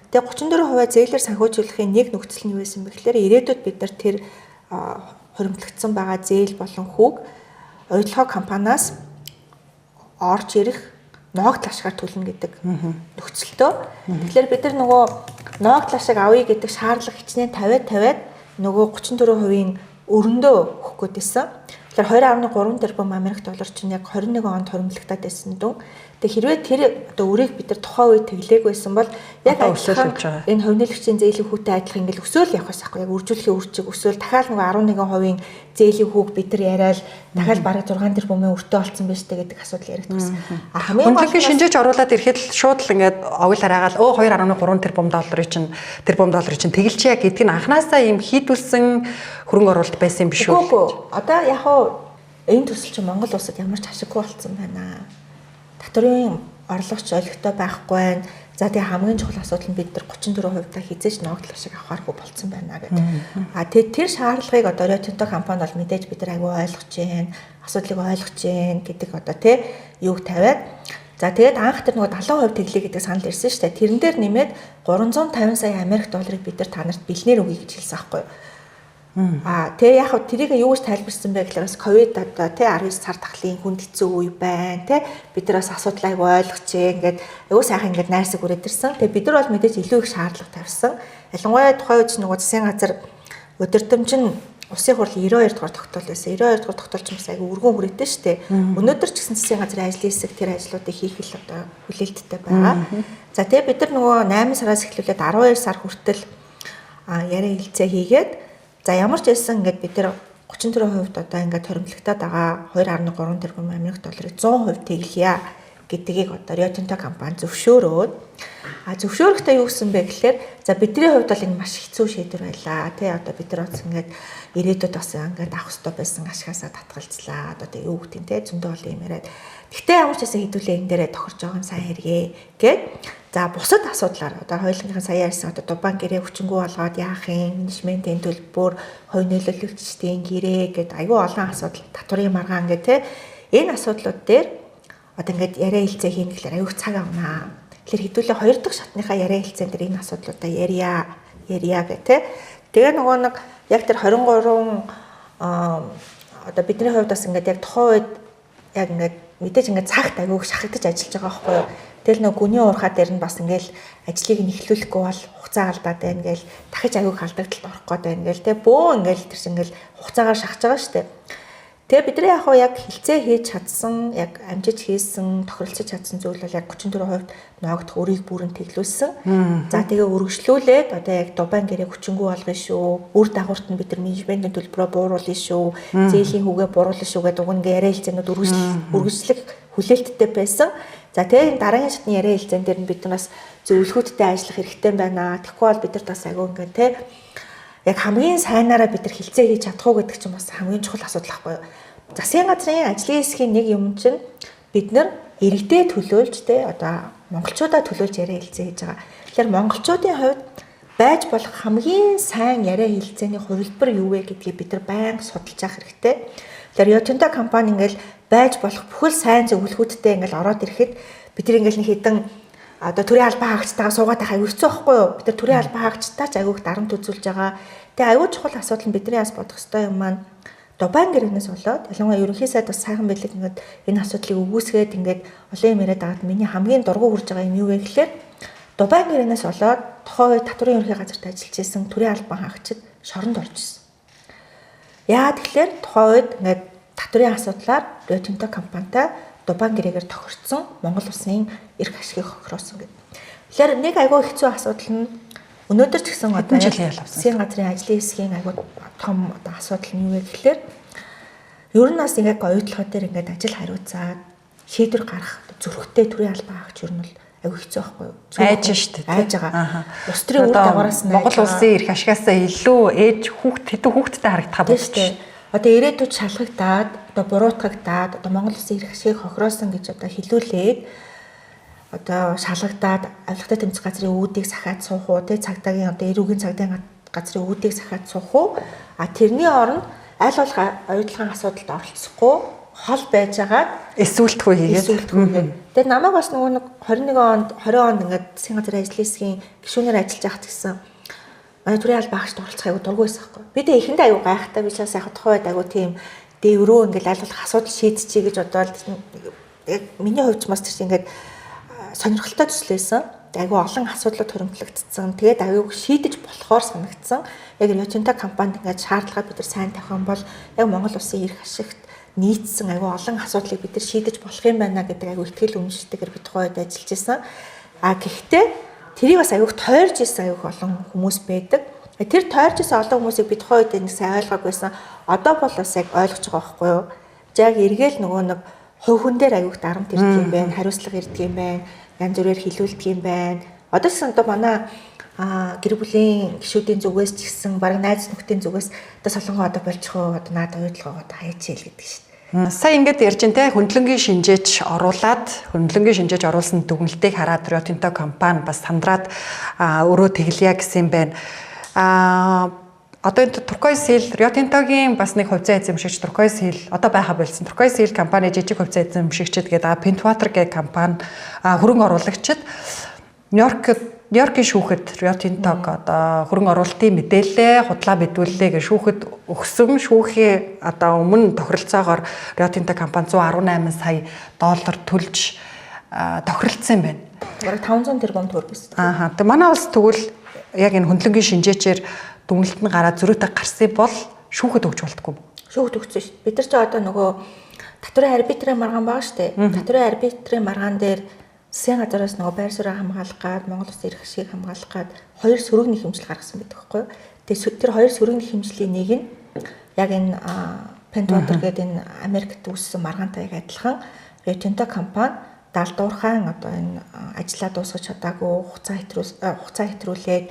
Тэгээ 34% зээлээр санхүүжүүлэхийн нэг нөхцөл нь юу байсан бэ гэхээр ирээдүйд бид нар тэр хуримтлагдсан байгаа зээл болон хүүг оюутлогоо компаниас орж ирэх ногдол ашгаар төлнө гэдэг нөхцөлтөө. Тэгэхээр бид нар нөгөө ногдол ашиг авъя гэдэг шаардлага хичнээн тавиад нөгөө 34%-ийн өрөндөө өгөх гээд байсан. Тэгэхээр 2.3 тэрбум Америк доллар чинь яг 21 онд хуримтлагдаад байсан дүн. Тэгээ хэрвээ тэр одоо үрийг бид нар тухайн үед тэглээгүйсэн бол яг адилхан энэ хувьнэлэгчийн зээлийн хүүтэй адилхан ингээл өсөөл явах байхгүй яг үржүүлэхийн үрчиг өсөөл дахиад нөгөө 11% зээлийн хүүг бид нар яриад дахиад бараг 6 тэрбумын өртөө олцсон байж тээ гэдэг асуудал яригдсан байсан. Хөндлөнгийн шинжээч оруулаад ирэхэд л шууд л ингээд оглоор агаал 2.3 тэрбум долларын чинь тэгэлчээ гэдг нь анханасаа ийм хийдүүлсэн хөрөнгө оруулалт байсан юм биш үү? Үгүй. Одоо яг хуу энэ төсөл чинь Монгол улсад ямар ч ашиггүй болцсон байна. Татврын орлогч олигтой байхгүй байна. За тэгээ хамгийн чухал асуудал нь бид нар 34% та хизээч ногдол ашиг авахааргүй болцсон байна гэдэг. Тэр шаардлагыг одоо Rio Tinto компани бол мэдээж бид нар аягүй ойлгож байна. Асуудлыг ойлгож байна гэдэг одоо юуг тавиад. За тэгээд анх тэр нөгөө 70% тэглэе гэдэг санал ирсэн шүү дээ. Тэрэн дээр нэмээд 350 сая Америк долларыг бид нар та нарт бэлнээр өгье гэж хэлсэн аахгүй юу? Тэгээ яг тэрийг юу гэж тайлбарсан бэ гэхээр бас ковид одоо 19 сар тахлын хүнд хэцүү үе байна бид нар бас асуудлыг ойлгочээ ингээд аюу сайхан ингээд найрсаг үрээд ирсэн. Тэгээ бид нар бол мэдээж илүү их шаардлага тавьсан. Ялангуяа тухайн үед нөгөө засгийн газар өдөртөмж нь Улсын хурал 92 дугаар тогтоол байсан. 92 дугаар тогтоолч бас аягүй өргөн хүрээтэй шүү дээ. Өнөөдөр ч гэсэн засгийн газрын ажлын хэсэг тэр ажлуудыг хийх л одоо хүлээлттэй байгаа. За тэгээ бид нар нөгөө 8 сараас эхлүүлээд 12 сар хүртэл яриа хэлцээ хийгээд за ямар ч байсан ингээд бид нар 34% одоо ингээд торимтлогтаад байгаа 2.3 тэрбум Америк долларыг 100% тэглэе гэдгийг одоо Rio Tinto компани зөвшөөрөөд зөвшөөрөхдөө юу гэсэн бэ гэхээр за бидний хувьд бол энэ маш хэцүү шийдвэр байлаа тий одоо бид нар бас ингээд ирээдүйд бас ингээд авах хэрэгтэй байсан ашигасаа татгалзлаа одоо тэг юу гэдэг тий зөндөө бол юм яриад гэхдээ ямар ч байсан хэдүүлээ энэ дээрээ тохирж байгаа нь сайн хэрэгээ гэд за бусад асуудлаар одоо хоёулынхаа сая ярьсан одоо Дубайн гэрээ хүчингү болгоод яах юм менежментийн төлбөр хувь нөлөөлөгчдийн гэрээ гэд аюу олон асуудал татврын маргаан гэх тий энэ асуудлууд дээр одоо ингээд яриа хэлцээ хийнэ гэхээр аюух цаг авнаа. Тэгэхээр хэдүүлээ 2 дахь шатныхаа яриа хэлцээн дээр энэ асуудлуудаа ярья гэх тий. Тэгээ нөгөө нэг яг тэр 23 одоо бидний хувьд бас ингээд яг тухайн үед яг ингээд мэдээж ингээд цагт аюух шахагдаж ажиллаж байгаа байхгүй юу. Тэгэл нөгөө гүний уурхаа дээр нь бас ингээл ажлыг нь эхлүүлэхгүй бол хугацаа алдаад байна гээл дахиж аюух алдагдлалд орох гээд байна гээл тий. Бөө ингээл тэр чинь ингээл хугацаагаар шахаж байгаа шүү дээ. Тэгээ бидний яг хилцээ хийж чадсан, яг амжиж хийсэн, тохиролцож чадсан зүйл бол яг 34% ногдох өрийг бүрэн тэглүүлсэн. За тэгээ үргэлжлүүлээд одоо яг Дубайн гэрээ хүчингү болгоно шүү. Үр дагаварт нь бид нар менежментийн төлбөрөөр бууруулна шүү. Зээлийн хүүгээ бууруулна шүү гэдэг уг яриа хэлцээнүүд үргэлжлэх хүлээлттэй байсан. За тэгээ дараагийн шатны яриа хэлцээн дээр нь бид нас зөвлөхүүдтэй ажиллах хэрэгтэй байна. Тэгэхгүй бол бид нар бас агай ингээд те яг хамгийн сайнаараа бид нар хилцээ хийж чадах уу гэдэг чинь бас хамгийн чухал асуудал байхгүй юу. Засгийн газрын ажлын хэсгийн нэг юм чинь бид нар иргэдэд төлөөлж те одоо монголчуудаа төлөөлж яриа хэлцээ хийж байгаа. Тэгэхээр монголчуудын хувьд байж болох хамгийн сайн яриа хэлцээний хувилбар юу вэ гэдгийг бид нар байнга судалж явах хэрэгтэй. Тэгэхээр Rio Tinto компани ингээл байж болох бүхэл сайн зөвлөхүүдтэй ингээл ороод ирэхэд бид нар ингээл нэг хэдэн одоо төрийн албан хаагчтайгаа суугаад байх аюу хэцүү байхгүй юу? Бид нар төрийн албан хаагчтай ч аюух дарамт үзүүлж байгаа. Тэгээ аюу чухал асуудал нь бидний бас бодох ёстой юм маань Дубайн гэрээнээс болоод ялангуяа ерөнхий сайд бас сайхан бэлэг ингээд энэ асуудлыг өгөөсгээд ингээд олон юм яриад байгаад миний хамгийн дургу хүрж байгаа юм юу вэ гэхээр Дубайн гэрээнээс болоод тухайн үед татврын ерөнхий газарт ажиллаж исэн төрийн албан хаагчид шоронд орж ирсэн. Яа тэгэхээр тухайн үед ингээд татврын асуудлаар Rio Tinto компанитай Дубайн гэрээгээр тохирцсон Монгол улсын эрх ашигыг хохироосон гэдэг. Тэгэхээр нэг айгүй хэцүү асуудал нь өнөөдөр ч гэсэн одоо засгийн газрын ажлын хэсгийн айгүй том одоо асуудал нь юу вэ гэхээр ер нь бас ингээд оюутлогоо дээр ингээд ажил хариуцаад шийдвэр гарах зөрөгтэй төрийн албан хаагч ер нь бол айгүй хэцүү байхгүй юу? Айж штэ. Айж байгаа. Улс төрийн үр дагавараас нь Монгол улсын эрх ашигаас илүү ээж хэдэн хүүхдтэй харагдах болчих. Одоо ирээдүйд шалгагдаад, одоо буруутгагдаад, одоо Монгол улсын эрх ашигыг хохироосон гэж одоо хэлүүлээд одоо шалгагдаад авилгатай тэмцэх газрын үүдийг сахиад суух уу, тэ цагдаагийн одоо эрүүгийн цагдаагийн газрын үүдийг сахиад суух уу? А тэрний оронд аль болох оюутлагын асуудалд оролцохгүй хол байжгаад эсвэлтгүй хийгээд. Тэгээд намайг бас нөгөө нэг 20 онд ингээд засгийн газрын ажлын хэсгийн гишүүнээр ажиллаж байхад гэсэн манай төрийн албан хаагчд оролцох аягүй дургүй байсан байхгүй. Би тэ ихэндээ аягүй гайхахтай би чаас яг тухайд аягүй тийм дээврөө ингээд аль болох асуудал шийдчихье гэж бодоод яг миний хувьд ч бас тийш ингээд сонирхолтой төслөөсөн. Аягүй олон асуудлууд хоригдлогдсон. Тэгээд аягүй шийдэж болохоор санагдсан. Яг Rio Tinto компанид ингээд шаардлагаа бид нар сайн тавих юм бол яг Монгол улсын эрх ашигт нийцсэн аягүй олон асуудлыг бид нар шийдэж болох юм байна гэдэг аягүй ихтгэл үнэмшилтэйгээр би тухайд ажиллаж байсан. Гэхдээ тэрийг бас аягүй тойрж исэн аягүй олон хүмүүс байдаг. Тэр тойрж исэн олон хүмүүсийг би тухайд нэг сайн ойлгоогүйсэн. Одоо бол бас яг ойлгож байгаа байхгүй юу? Яг эргээл нөгөө нэг хувь хүн дээр аягүй дарамт ирдэг юм байна, хариуцлага ирдэг юм байна, янз бүрээр хилүүлдэг юм байна. Одоо ч одоо манай гэр бүлийн гишүүдийн зүгээс ч гэсэн баг найз нөхдийн зүгээс одоо солонгоо одоо болчих уу, одоо наад оюутлагаа одоо хаяачил гэдэг шүү дээ. Сая ингээд ярьж энэ хөндлөнгийн шинжээч оруулсан дүгнэлтийг хараад Rio Tinto компани бас сандраад өөрөө тэглэе гэсэн юм байна. Одоо энэ Turquoise Hill Rio Tinto-гийн бас нэг хувьцаа эзэмшигч Turquoise Hill одоо байха болсон. Turquoise Hill компани жижиг хувьцаа эзэмшигчд гэдэг Pentwater гэх компани хөрөнгө оруулагчид Нью-Йоркийн шүүхэд Rio Tinto-г одоо хөрөнгө оруулалтын мэдээлэлээ худлаа мэдүүллээ гэж шүүхэд өгсөн. Шүүхийн одоо өмнө тохиролцоогоор Rio Tinto компани $118 сая төлж тохиролцсон юм байна. Бараг 500 тэрбум төгрөг гэсэн. Тэгээ манай улс тэгвэл яг энэ хөндлөнгийн шинжээчээр дүгнэлт нь гараад зөрүүтэй гарсан бол шүүхэд өгч болтгүй. Шүүхэд өгсөн шүү дээ. Бид нар ч одоо нөгөө татврын арбитрийн маргаан байгаа шүү дээ. Татврын арбитрийн маргаан дээр засгийн газараас нөгөө байр суурийг хамгаалах гад Монгол улсын эрх ашигыг хамгаалах гад хоёр сөрөг нэхэмжил гаргасан байдаг байхгүй юу? Тэгээ тэр хоёр сөрөг нэхэмжлийн нэг нь яг энэ Pentwater гэдэг энэ Америкт үүссэн маргаантай адилхан Rio Tinto компани далдуурхаан одоо энэ ажлаа дуусгаж чадаагүй хугацаа хэтрүүлээд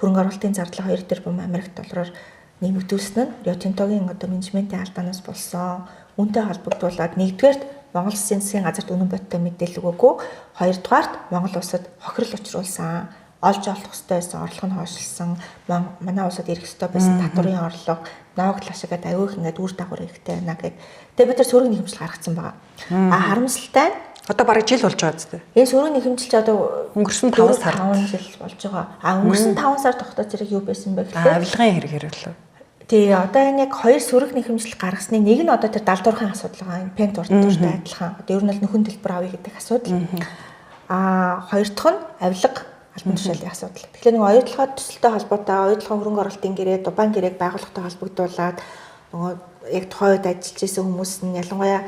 хөрөнгө оруулалтын зардал 2 тэрбум Америк доллараар нэмэгдүүлсэн нь Rio Tinto-гийн одоо менежментийн алдаанаас болсон. Үүнтэй холбогдуулаад нэгдүгээрт Монгол Улсын засгийн газарт үнэн бодиттой мэдээлэл өгөөгүй, хоёрдугаарт Монгол улсад хохирол учруулсан, олж олох ёстой байсан орлого нь хойшлсон, манай улсад ирэх ёстой байсан татврын орлого, ноогдол ашигаад аюух ингээд үр дагавар ихтэй байна гэдэг. Тэгээ бид нар сөрөг нэхэмжил гаргацсан байгаа. Харамсалтай нь одоо бараг жил болж байгаа зү. Энэ сөрөг нэхэмжилч одоо өнгөрсөн 5 сар жил болж байгаа. Өнгөрсөн 5 сар тогтоож зэрэг юу байсан бэ гэхээр авилгын хэрэг хэрэглээ. Тэгээ одоо энэ яг хоёр сөрөг нэхэмжил гаргасны нэг нь одоо тэр далдуурхайн асуудал байгаа. Энэ Pentwater-тай адилхан. Одоо ер нь л нөхөн төлбөр авъя гэдэг асуудал. Хоёр дахь нь авилга албан тушаалын асуудал. Тэгэхээр нэг оюутлагын төсөлтэй холбоотой оюутлагын хөрөнгө оруулалтын гэрээ, Дубайн гэрээг байгууллагатай холбогдуулаад нөгөө яг тухайн үед ажиллаж исэн хүмүүс нь ялангуяа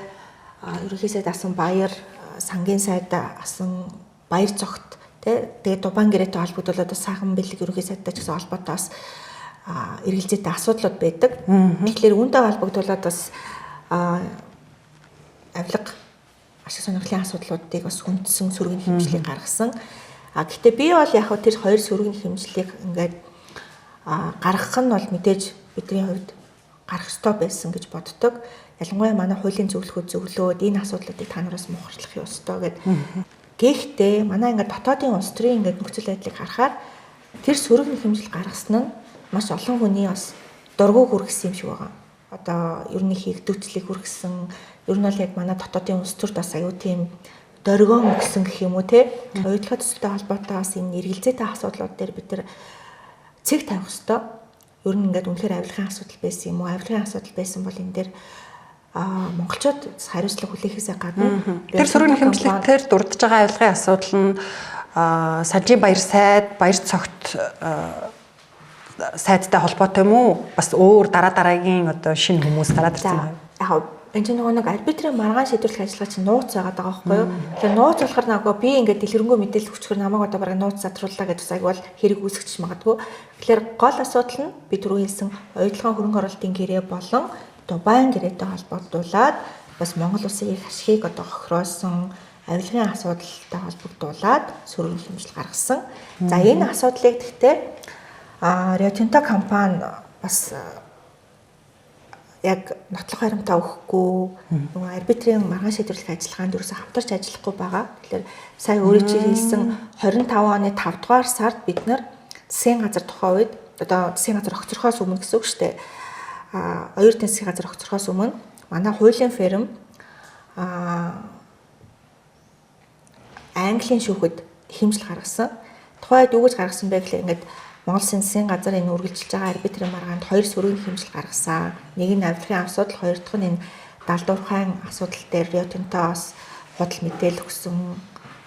ерөнхий сайд асан баяр, сангийн сайд асан баяр цогт тэгээ Дубайн гэрээтэй холбогдуулаад сайхан бэлэг ерөнхий сайдтай ч гэсэн холбоотой бас эргэлзээтэй асуудлууд байдаг. Тэгэхээр үүнтэй холбогдуулаад бас авилга ашиг сонирхлын асуудлуудыг бас хүндсэн сөрөг нэхэмжлийг гаргасан. Гэхдээ би бол яг тэр хоёр сөрөг нэхэмжлийг ингээд гаргах нь бол мэдээж бидний хувьд гарах ёстой байсан гэж боддог. Ялангуяа манай хуулийн зөвлөхөд зөвлөөд энэ асуудлуудыг та нараас мухарлах ёстой гэдэг. Гэхдээ манай ингээд дотоодын улс төрийн ингээд нөхцөл байдлыг харахаар тэр сөрөг нэхэмжил гаргасан нь маш олон хүний бас дургуй хүргэсэн юм шиг байгаа. Одоо ер нь хийгдүүцлийг хүргэсэн. Ер нь бол яг манай дотоодын улс төрд бас аюу тийм дөргөн өгсөн гэх юм уу те. Оюутлагын төсөлтэй холбоотой бас энэ эргэлзээтэй асуудлууд дээр бид нар цэг тавих ёстой. Ер нь ингээд үнэхээр авилгын асуудал байсан юм уу? Авилгын асуудал байсан бол энэ дээр монголчууд хариуцлага хүлээхээсээ гадна тэр сөрөг нэхэмжлэлээр дурдж байгаа авилгын асуудал нь Санжийн баяр сайд, баяр цогт сайдтай холбоотой юм уу? Бас өөр дараагийн одоо шинэ хүмүүс гараад ирсэн байна. яг энэ нэг арбитрийн маргаан шийдвэрлэх ажиллагаа чинь нууц байгаа даа байхгүй юу. Тэгэхээр нууц болохоор нөгөө би ингээд дэлгэрэнгүй мэдээлэл өгчхөр намайг одоо бараг нууц задрууллаа гэж бас айгуул хэрэг үүсгэж магадгүй. Тэгэхээр гол асуудал нь би түрүү хэлсэн оюутлогын хөрөнгө оруулалтын гэрээ болон Дубайн гэрээтэй холбогдуулаад бас Монгол улсын их ашигыг одоо хохироосон авилгын асуудалтай холбогдуулаад сөрөг хэмжил гаргасан. За энэ асуудлыг гэхдээ Rio Tinto компани бас яг нотлох баримтаа өгөхгүй нөгөө арбитрийн маргаан шийдвэрлэх ажиллагаанд ерөөсөө хамтарч ажиллахгүй байгаа. Тэгэхээр сая өөрөө чи хэлсэн 25 оны 5 дугаар сард бид нар засгийн газар тухайн үед одоо засгийн газар огцорхоос өмнө гэсэн үг шүү дээ. Оюутны засгийн газар огцорхоос өмнө манай хуулийн ферм Английн шүүхэд хэмжил гаргасан. Тухайд юу гэж гаргасан бэ гэхээр ингээд Монгол засгийн газар энэ үргэлжилж байгаа арбитрийн маргаанд 2 сөрөгийн хэмжил гаргасан. Нэг нь авилгын асуудал, хоёр дахь нь энэ далдуурхайн асуудал дээр Rio Tinto-с худал мэдээлэл өгсөн,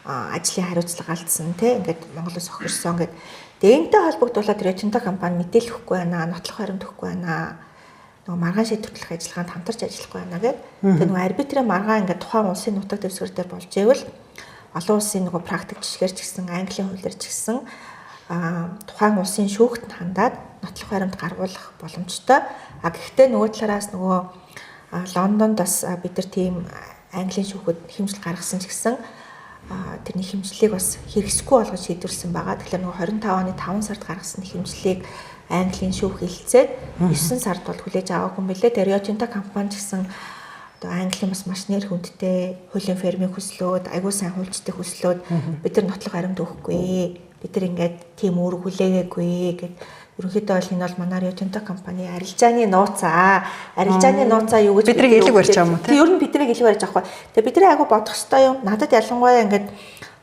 ажлын хариуцлага алдсан тийм ингээд Монголоос охирсон гэдэг. Энэтэй холбогдуулаад Rio Tinto компани мэдээлэл өгөхгүй байна, нотлох баримт өгөхгүй байна. Нөгөө маргаан шийдвэрлэх ажиллагаанд хамтарч ажиллахгүй байна гэдэг. Тэгээ нөгөө арбитрийн маргаан ингээд тухайн улсын нутаг дэвсгэр дээр болж ивэл олон улсын нөгөө практик жишгээр ч гэсэн Английн хуулиар ч гэсэн тухайн улсын шүүхт нь хандаад нотлох баримт гаргуулах боломжтой. Гэхдээ нөгөө талаараас нөгөө Лондонд бас бид нар тийм Английн шүүхэд хэмжил гаргасан ч гэсэн тэрний хэмжлийг бас хэрэгсэхгүй болгож шийдвэрлсэн байгаа. Тэгэхээр нөгөө 25 оны 5 сард гаргасан хэмжлийг Английн шүүх хэлцээд 9 сард бол хүлээж аваагүй юм билээ. Тэр Rio Tinto компани ч гэсэн одоо Английн бас маш нэр хүндтэй хуулийн фермийн хөслөөд, аягүй сайн хуульчдын хөслөөд бид нар нотлох баримт өгөхгүй. Бид нар ингээд тийм үүрэг хүлээгээгүй гэд ерөнхийдөө бол энэ бол манай Rio Tinto компани арилжааны нууцаа. Арилжааны нууцаа юу гэж бидний хэлэг барьж байгаа юм уу те? Ер нь бидний хэлэг барьж байгаа хгүй. Тэгээ бидний аягүй бодох хэрэгтэй юм. Надад ялангуяа ингээд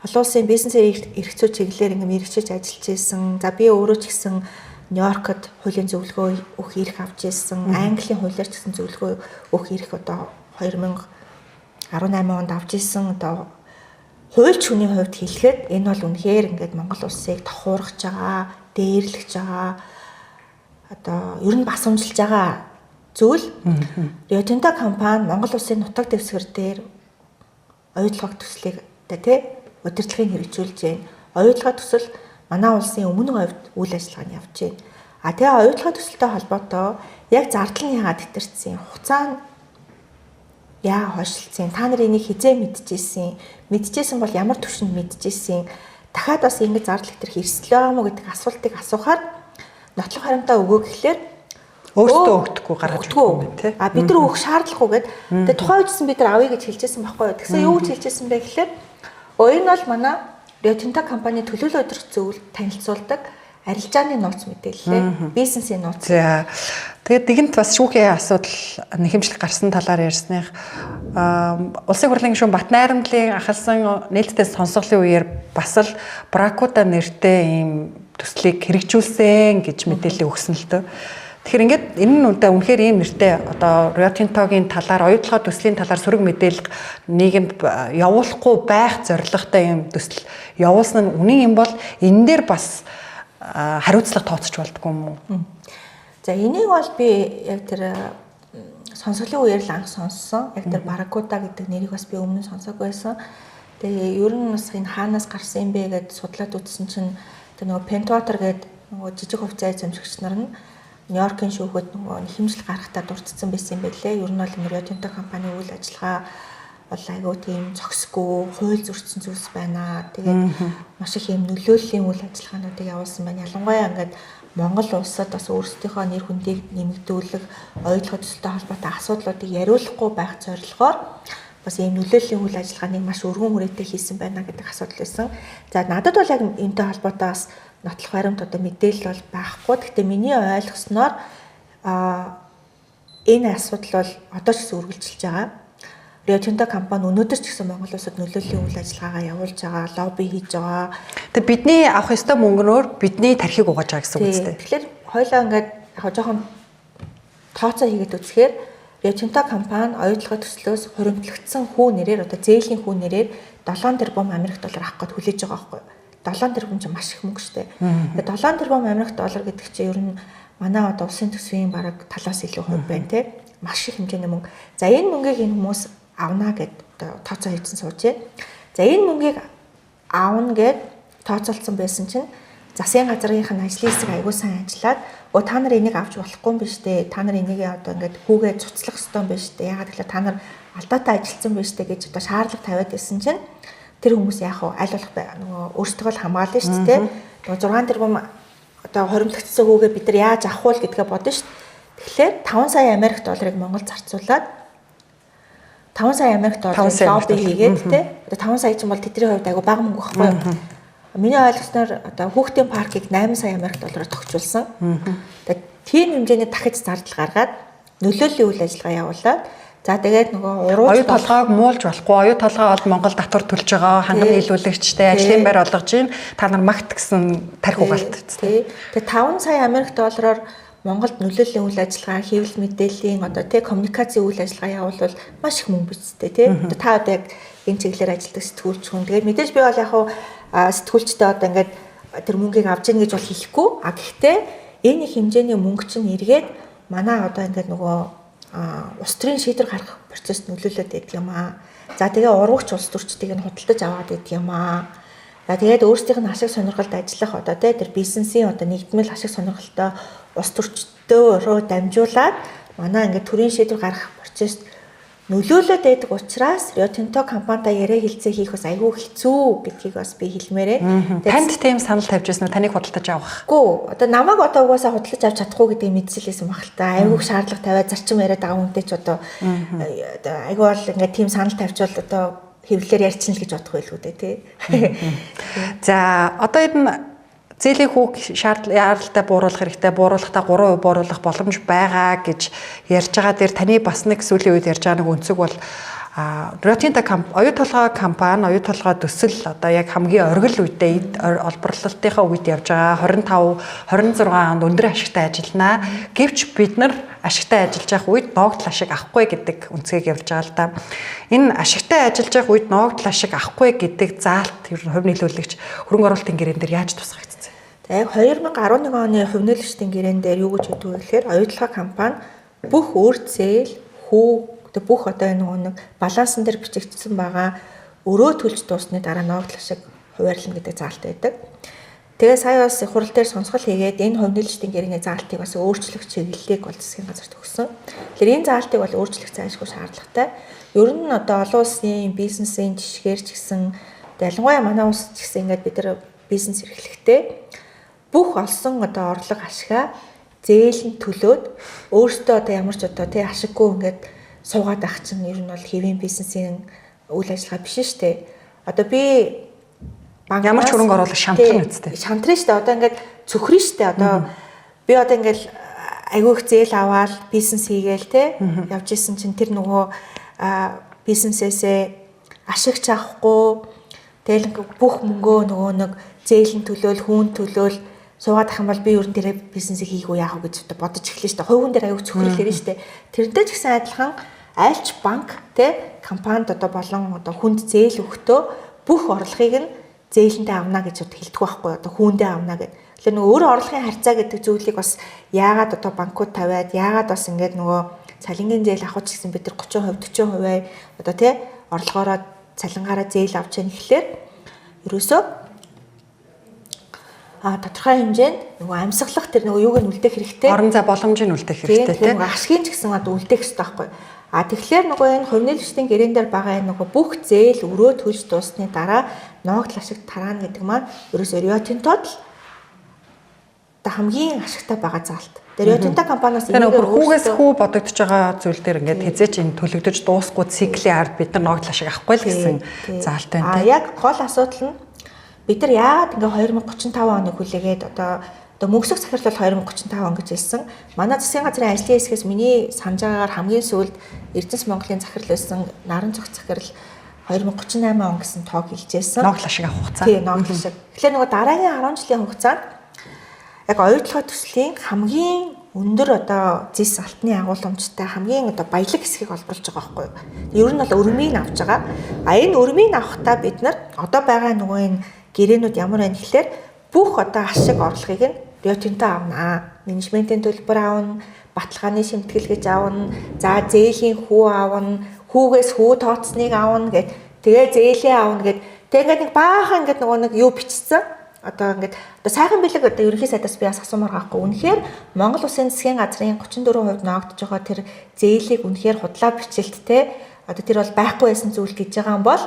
олон улсын бизнесээр эрхцүү чиглэлээр ингээд мэрэгчиж ажиллаж исэн. За би өөрөө ч гэсэн Нью-Йоркод хуулийн зөвлөгөө өгөх эрх авч ирсэн. Английн хуулиар ч гэсэн зөвлөгөө өгөх эрх одоо 2018 онд авч ирсэн. Одоо хуульч хүний хувьд хэлэхэд энэ бол үнэхээр ингээд Монгол улсыг тохуургаж байгаа, дээрлэж байгаа, одоо ер нь басамжилж байгаа зүйл. Rio Tinto компани Монгол улсын нутаг дэвсгэр дээр оюутлогын төслийг тий удирдлагыг хэрэгжүүлж байна. Оюутлогын төсөл манай улсын өмнө хувьд үйл ажиллагааны явж байна. Тэгээ оюутлогын төсөлтэй холбоотой яг зардал нь яагаад тэтэрсэн, хугацаа нь яа хойшлцсан, та нар энийг хизээ мэдчихсэн бол ямар түвшинд мэдчихсэн, дахиад бас ингэж зардал тэтэр хэрслээ юм уу гэдэг асуултыг асуухаар нотлох баримтаа өгөө гэхлээр өөртөө өгдөггүй гаргаж өгөх юм тий. Бид нар өгөх шаардлагагүй гэдэг. Тэгээ тухайн үедсэн бид нар авъя гэж хэлжсэн байхгүй юу. Тэгсэн юу гэж хэлжсэн бэ гэхлээр энэ бол манай Rio Tinto компани төлөөлөл өдрөх зөвлөлд танилцуулдаг арилжааны нууц мэдээлэлээ, бизнесийн нууц. За. Тэгээд нэгэнт бас шүүхийн асуудал нэхэмжлэх гарсан талаар ярьсных улсын хурлын гишүүн Батнайрамдлын ахалсан нээлттэй сонсголын үеэр бас л Бракуда нэртэй ийм төслийг хэрэгжүүлсэн гэж мэдээлэл өгсөн л дөө. Тэгэхээр ингээд энэ нь үнэхээр ийм нэртэй одоо Rio Tinto-гийн талаар, оюутлогын төслийн талаар сөрөг мэдээлэл нийгэмд явуулахгүй байх зорилготой ийм төсөл явуулсан нь үнэн юм бол энэ дээр бас хариуцлага тооцож болдгоо юм уу? За энийг бол би яг тэр сонсголын үеэр л анх сонссон. Яг тэр Баракуда гэдэг нэрийг бас би өмнө сонсоогүй байсан. Тэгээ ер нь бас энэ хаанаас гарсан юм бэ гэдээ судлаад үзсэн чинь тэр нөгөө Pentwater гэдэг нөгөө жижиг хувьцаа эзэмшигч нар нь Нью-Йоркийн шүүхэд нөгөө хэмжил гаргахтаа дурдсан байсан юм байлээ. Ер нь бол Rio Tinto компани үйл ажиллагаа бол айгүй тийм зохисгүй, хууль зөрчсөн зүйлс байна. Тэгээд маш их юм нөлөөллийн үйл ажиллагаануудыг явуулсан байна. Ялангуяа ингээд Монгол улсад бас өөрсдийнхөө нэр хүндийг нэмэгдүүлэх, оюутлогын төсөлтэй холбоотой асуудлуудыг яриулахгүй байх зорилгоор бас ийм нөлөөллийн үйл ажиллагааныг маш өргөн хүрээтэй хийсэн байна гэдэг асуудал байсан. За надад бол яг энэтэй холбоотой бас нотлох баримт одоо мэдээлэл бол байхгүй. Гэхдээ миний ойлгосноор энэ асуудал бол одоо ч гэсэн үргэлжилж байгаа. Rio Tinto компани өнөөдөр ч гэсэн Монгол улсад нөлөөллийн үйл ажиллагаагаа явуулж байгаа, лобби хийж байгаа. Тэгээ бидний авах ёстой мөнгөнөөр бидний тархийг угааж байгаа гэсэн үг үстэй. Тэгэхээр хоёлаа ингээд яг жоохон тооцоо хийгээд үзэхээр Rio Tinto компани оюутлогын төслөөс хуримтлагдсан хүү нэрээр одоо зээлийн хүү нэрээр 7 тэрбум Америк доллар авах гээд хүлээж байгаа байхгүй. 7 тэрбум чинь маш их мөнгө шүү дээ. Тэгээ 7 тэрбум Америк доллар гэдэг чинь ер нь манай одоо улсын төсвийн бараг талаас илүү хувь байна те. маш их хэмжээний мөнгө. За энэ мөнгийг энэ хүмүүс авна гэд одоо тооцоо хийсэн сууж байна. За энэ мөнгийг аавна гэд тооцоолсон байсан чинь засгийн газрынх нь ажлын хэсэг аягүй сайн ажиллаад та нар энийг авч болохгүй юм биш үү? Та нар энийг одоо ингээд хүүгээ цуцлах ёстой юм биш үү? Ягаад гэвэл та нар алдаатай ажилласан биш үү гэж одоо шаардлага тавиад байсан чинь тэр хүмүүс яах вэ? Аль болох нөгөө өөрсдөө л хамгаална шүү дээ. Нөгөө 6 тэрбум одоо хоримтлагдсан хүүгээ бид нар яаж авах вэ гэдгээ бодно шүү дээ. Тэгэхээр 5 сая Америк долларыг Монголд зарцуулаад 5 сая Америк долларыг лобби хийгээд те одоо 5 сая чинь бол тэдний хувьд айгүй бага мөнгө байхгүй юу? Миний ойлгосноор одоо хүүхдийн паркийг 8 сая Америк доллараар тохижуулсан. Тэгээд тийм хэмжээний дахиж зардал гаргаад нөлөөллийн үйл ажиллагаа явуулаад за тэгээд нөгөө оюу толгойг муулж болохгүй. Оюу толгой бол Монгол татвар төлж байгаа ханган нийлүүлэгчтэй ажлын байр олгож гин та нар магт гэсэн тарих угаалт. Тэгээд 5 сая Америк доллараар Монголд нөлөөллийн үйл ажиллагаа, хэвлэл мэдээллийн одоо тий коммуникацийн үйл ажиллагаа явуулвал маш их мөнгө бичтэй тий. Та одоо яг энэ чиглэлээр ажилладаг сэтгүүлч хүн. Тэгээд мэдээж би бол яг сэтгүүлчтэй одоо ингээд тэр мөнгийг авч ийн гэж бол хэлэхгүй. Гэхдээ энэ их хэмжээний мөнгө чинь эргээд манай одоо ингээд нөгөө улс төрийн шийдвэр гаргах процесс нөлөөлөд байдаг юм аа. За тэгээ урууч улс төрчдийг нь худалдаж аваад байдаг юм аа. За тэгээд өөрсдийнх нь ашиг сонирхолд ажиллах одоо тэр бизнесийн одоо нэгдмэл ашиг сонирхолтой улс төрчдөө дамжуулаад манай ингээд төрийн шийдвэр гаргах процесс нөлөөлөд байдаг учраас Rio Tinto компанитай яриа хэлцээ хийх бас айгүй хэцүү гэдгийг бас би хэлмээрээ. Танд тийм санал тавьж ирсэн үү? Таныг худалдаж авах? Гүү. Одоо намайг одоо угаасаа худалдаж авч чадахгүй гэдгийг мэдсэлсэн баг л та. Айгүй шаардлага тавиад зарчим яриад байгаа хүнтэй ч одоо айгүй бол ингээд тийм санал тавьчвал одоо хэвлэлээр ярьчихна л гэж бодох байлгүй дээ тий. За одоо энэ зээлийн хүүг яаралтай бууруулах хэрэгтэй, бууруулахдаа 3% бууруулах боломж байгаа гэж ярьж байгаа дээр таны бас нэг сүүлийн үед ярьж байгаа нэг өнцөг бол Rio Tinto оюу толгой компани, оюу толгой төсөл одоо яг хамгийн оргил үедээ олборлолтынхаа үед явж байгаа 25, 26 онд өндөр ашигтай ажилланаа. Гэвч бид нар ашигтай ажиллаж явах үед ноогдол ашиг авахгүй гэдэг үнцгийг явж байгаа л да. Энэ ашигтай ажиллаж явах үед ноогдол ашиг авахгүй гэдэг заалт хувь нийлүүлэгч хөрөнгө оруулалтын гэрээн дээр яаж тусгагдсан? Яг 2011 оны хувь нийлэгчдийн гэрээн дээр юу гэж хэлдэг вэ гэхээр оюу толгой компани бүх үр зээл бүх одоо нэг балансан дээр бичигдсэн байгаа өрөө төлж дуусны дараа ноогдол ашиг хуваарлна гэдэг заалт байдаг. Тэгээ сая бас хурал дээр сонсгол хийгээд энэ хувь нийлэгчдийн гэрээний заалтыг бас өөрчлөх чиглэлийг бол засгийн газарт өгсөн. Тэгэхээр энэ заалтыг бол өөрчлөх зайлшгүй шаардлагатай. Ер нь одоо олон улсын бизнесийн жишгээр ч гэсэн ялангуяа манай улс ч гэсэн ингээд бид нар бизнес эрхлэхдээ бүх олсон одоо орлого ашигаа зээлэн төлөөд өөртөө одоо ямар ч одоо тий ашиггүй ингээд суугаад ах чинь ер нь бол хэвийн бизнесийн үйл ажиллагаа биш шүү дээ. Одоо би ямар ч хөрөнгө оруулалт шамтран үсттэй. Шамтран шүү дээ. Одоо ингээд цөхрөн шүү дээ. Одоо би одоо ингээд айгүй их зээл аваад бизнес хийгээл те явж исэн чинь тэр нөгөө бизнесээсээ ашиг авахгүй тэгэл бүх мөнгөө нөгөө нэг зээлийн төлөөл хүүн төлөөл суугаад ах юм бол би ер нь тэр бизнесийг хийгүү яах вэ гэж бодож эхлэв шүү дээ. Хувь хүн дээр айгүй цөхрөлээ шүү дээ. Тэрнтэй ч гэсэн адилхан альч банк те компанид одоо болон одоо хүнд зээл өгтөө бүх орлогыг нь зээлэндээ авна гэж хэлдэг байхгүй одоо хүүндээ авна гэдэг. Тэгэхээр нөгөө өөр орлогын харьцаа гэдэг зүйлийг бас яагаад одоо банкуд тавиад яагаад бас ингээд нөгөө цалингийн зээл авах ч гэсэн бид нар 30%, 40% одоо тий орлогоороо цалингаараа зээл авч яах гэхлээр ерөөсөө тодорхой хэмжээнд нөгөө амьсгалах тэр нөгөө юуг нь үлдээх хэрэгтэй. Орон зай боломжийг үлдээх хэрэгтэй тий. Нөгөө ашигын ч гэсэн одоо үлдээх хэрэгтэй байхгүй. Тэгэхээр нөгөө энэ хувь нийлэгчдийн гэрээн дээр байгаа энэ нөгөө бүх зээл өрөө төлж дуусны дараа ноогдол ашиг тараана гэдэг маань ерөөсөө Rio Tinto-д л хамгийн ашигтай байгаа заалт. Rio Tinto компаниас энэ хүүгээс хүү бодогдож байгаа зүйл дээр ингээд хязээч энэ төлөгдөж дуусгүй циклийн ард бид нар ноогдол ашиг авахгүй л гэсэн заалт байна. Яг гол асуудал нь бид нар яагаад ингээ 2035 оны хүлээгээд одоо мөнгөсөх захирал бол 2035 он гэж хэлсэн. Манай засгийн газрын ажлын хэсгээс миний санаж байгаагаар хамгийн сүүлд Эрдэнэс Монголын захирал байсан наран цогц захирал 2038 он гэсэн тоог хэлжсэн. Ноогдол ашиг авах хугацаа. Тийм, ноогдол ашиг. Тэгэхээр нөгөө дараагийн 10 жилийн хугацаанд яг оюу толгой төслийн хамгийн өндөр одоо зис алтны агуулмжтай хамгийн одоо баялаг хэсгийг олборлж байгаа байхгүй юу. Ер нь бол өрмийг авч байгаа. Энэ өрмийг авахдаа бид нар одоо байгаа нөгөө энэ гэрээнүүд ямар байна гэхэлэр бүх одоо ашиг орлогыг нь Rio Tinto авна. Менежментийн төлбөр авна, баталгааны шимтгэл гэж аавна. За зээлийн хүү аавна. Хүүгээс хүү тооцныг аавна гэд. Тэгээ зээлээ аавна гэд. Тэгээ ингээд нэг баахан ингээд нөгөө нэг юу бичсэн. Одоо ингээд сайхан бэлэг одоо ерөнхий сайдаас би бас асуумаар гахгүй. Үнэхээр Монгол Улсын засгийн газрын 34% ногдож байгаа тэр зээлийг үнэхээр худлаа бичлэлттэй одоо тэр бол байхгүй байсан зүйл гэж байгаа юм бол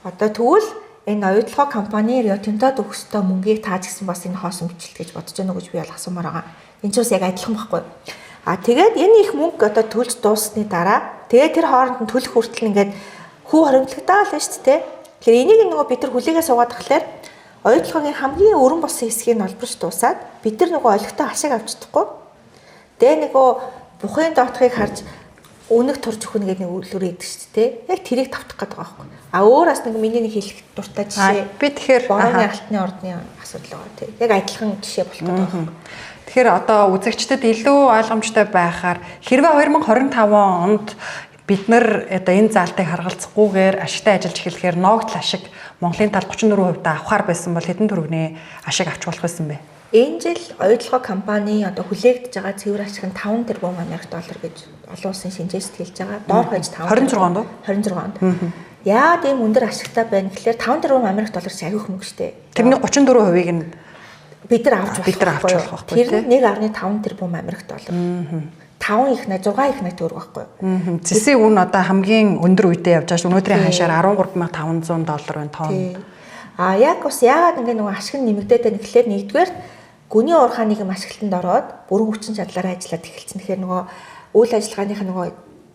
одоо тэгвэл энэ оюутлогоо компани Rio Tinto-д өгөх ёстой мөнгийг тааж гисэн бас энэ хоосон бичлэлт гэж бодож байна уу гэж би бол асуумаар байгаа. Энэ ч бас яг адилхан байхгүй. Тэгээд энэ их мөнгө одоо төлж дууссаны дараа тэгээд тэр хооронд нь төлөх хүртэл ингээд хүү хоримтлагтаа л шүү дээ. Тэгэхээр энийг нөгөө бид нар хүлээгээ суугаад тахлаар оюутлогын хамгийн өрн болсон хэсгийг нь олборч дуусаад бид нар нөгөө олигтой ашиг авч чадахгүй. Тэгээ нөгөө бухын доотхыг харж өнөг турж өгнө гэдэг нэг үйлрүү идэг шүү дээ. Яг тэрийг тавтах гэдэг байгаа байхгүй. Өөрөөс нэг миний нэг хэлэх дуртай жишээ. Би тэгэхээр борооны алтны ордны асуудал байгаа тийм. Яг адилхан жишээ болох гэдэг байгаа. Тэгэхээр одоо үзэгчдэд илүү ойлгомжтой байхаар хэрвээ 2025 онд бид нар одоо энэ заалтыг харгалзахгүйгээр ашигтай ажиллаж эхлэхээр ногдол ашиг Монголын тал 34% авахар байсан бол хэдэн төгрөгийн ашиг авч болох байсан бэ? Энэ жил оюутлогоо компани одоо хүлээгдэж байгаа цэвэр ашиг нь 5 тэрбум Америк доллар гэж олон улсын шинжээчд хэлж байгаа. Доор хойж 5 26 онд. 26 онд. Яагаад ийм өндөр ашигтай байна гэхээр 5 тэрбум Америк доллар ч аягүй хэмэг штэ. Тэрний 34%-ийг нь бид нар авч болох байхгүй. Тэр 1.5 тэрбум Америк доллар. 5 их на 6 их на төгрөг байхгүй. Зэсийн үн одоо хамгийн өндөр үедээ явж байгаа шүү. Өнөөдрийн ханшаар 13,500 доллар байна тонн. Яг бас яагаад ингэ нөгөө ашиг нь нэмэгдээд байна гэхээр нэгдүгээр гүний уурхай нийгэм ашиглалтанд ороод бүрэн хүчин чадлаараа ажиллаад эхэлсэн. Тэгэхээр нөгөө үйл ажиллагааных нөгөө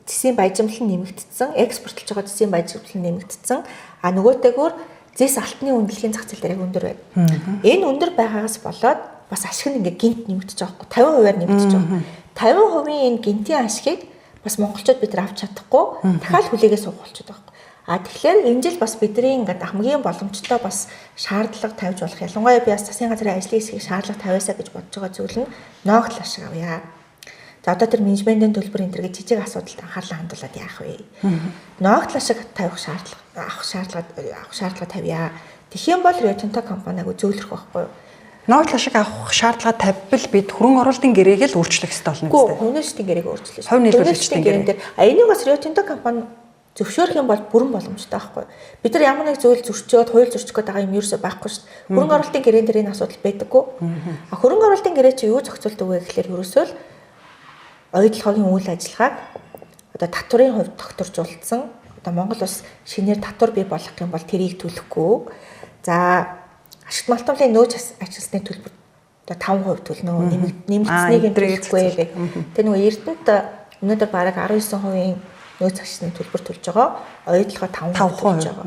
зэсийн баяжмал нь нэмэгдсэн, экспортлж байгаа зэсийн баяжмал нь нэмэгдсэн. Нөгөөтэйгөр зэс алтны үнэлгээний зах зээл дээр өндөр байна. Энэ өндөр байгаагаас болоод бас ашиг нь ингээ гинт нэмэгдэж байгаа байхгүй 50%-аар нэмэгдэж байгаа. 50% энэ гинтийн ашигыг бас монголчууд бид нар авч чадахгүй дахиад хүлээгээ суух болчиход байгаа. Тэгэхээр энэ жил бас бидний ингээд хамгийн боломжтой бас шаардлага тавьж болох. Ялангуяа би бас засгийн газрын ажлын хэсгийг шаардлага тавиасаа гэж бодож байгаа зүйл нь ногдол ашиг авъя. За одоо тэр менежментийн төлбөр энэ төр гэж жижиг асуудалд анхаарлаа хандуулад яах вэ? Ногдол ашиг тавих шаардлага тавья. Тэгэх юм бол Rio Tinto компаниаг зөөлрөх байхгүй юу? Ногдол ашиг авах шаардлага тавьбал бид хөрөнгө оруулалтын гэрээг л өөрчлөх ёстой болно үстэй. Хувь нээлтийн гэрээг өөрчлөх. Хувь нээлтийн гэрээг дээр энийг бас Rio Tinto компани зөвшөөрөх юм бол бүрэн боломжтой байхгүй. Бид нар ямар нэг зүйл зөрчөөд хууль зөрчих гээд байгаа юм ерөөсөй байхгүй шүү дээ. Хөрөнгө оруулалтын гэрээн дээр энэ асуудал байдаггүй. Хөрөнгө оруулалтын гэрээ чи юу зохицуулдаг вэ гэхээр ерөөсөө л оюутлогын үйл ажиллагааг одоо татварын хувьд докторжуулсан. Одоо Монгол улс шинээр татвар бий болгох юм бол тэрийг төлөхгүй. За ашигт малтмлын нөөц ажилсны төлбөр одоо 5% төлнө. Нэмэгдсэнийг нь төлөхгүй гэх. Тэр нөгөө Эрдэнэт өнөөдөр бараг 19% нөөц ажилсны төлбөр төлж байгаа. Оюутлогоо 5% төлж байгаа.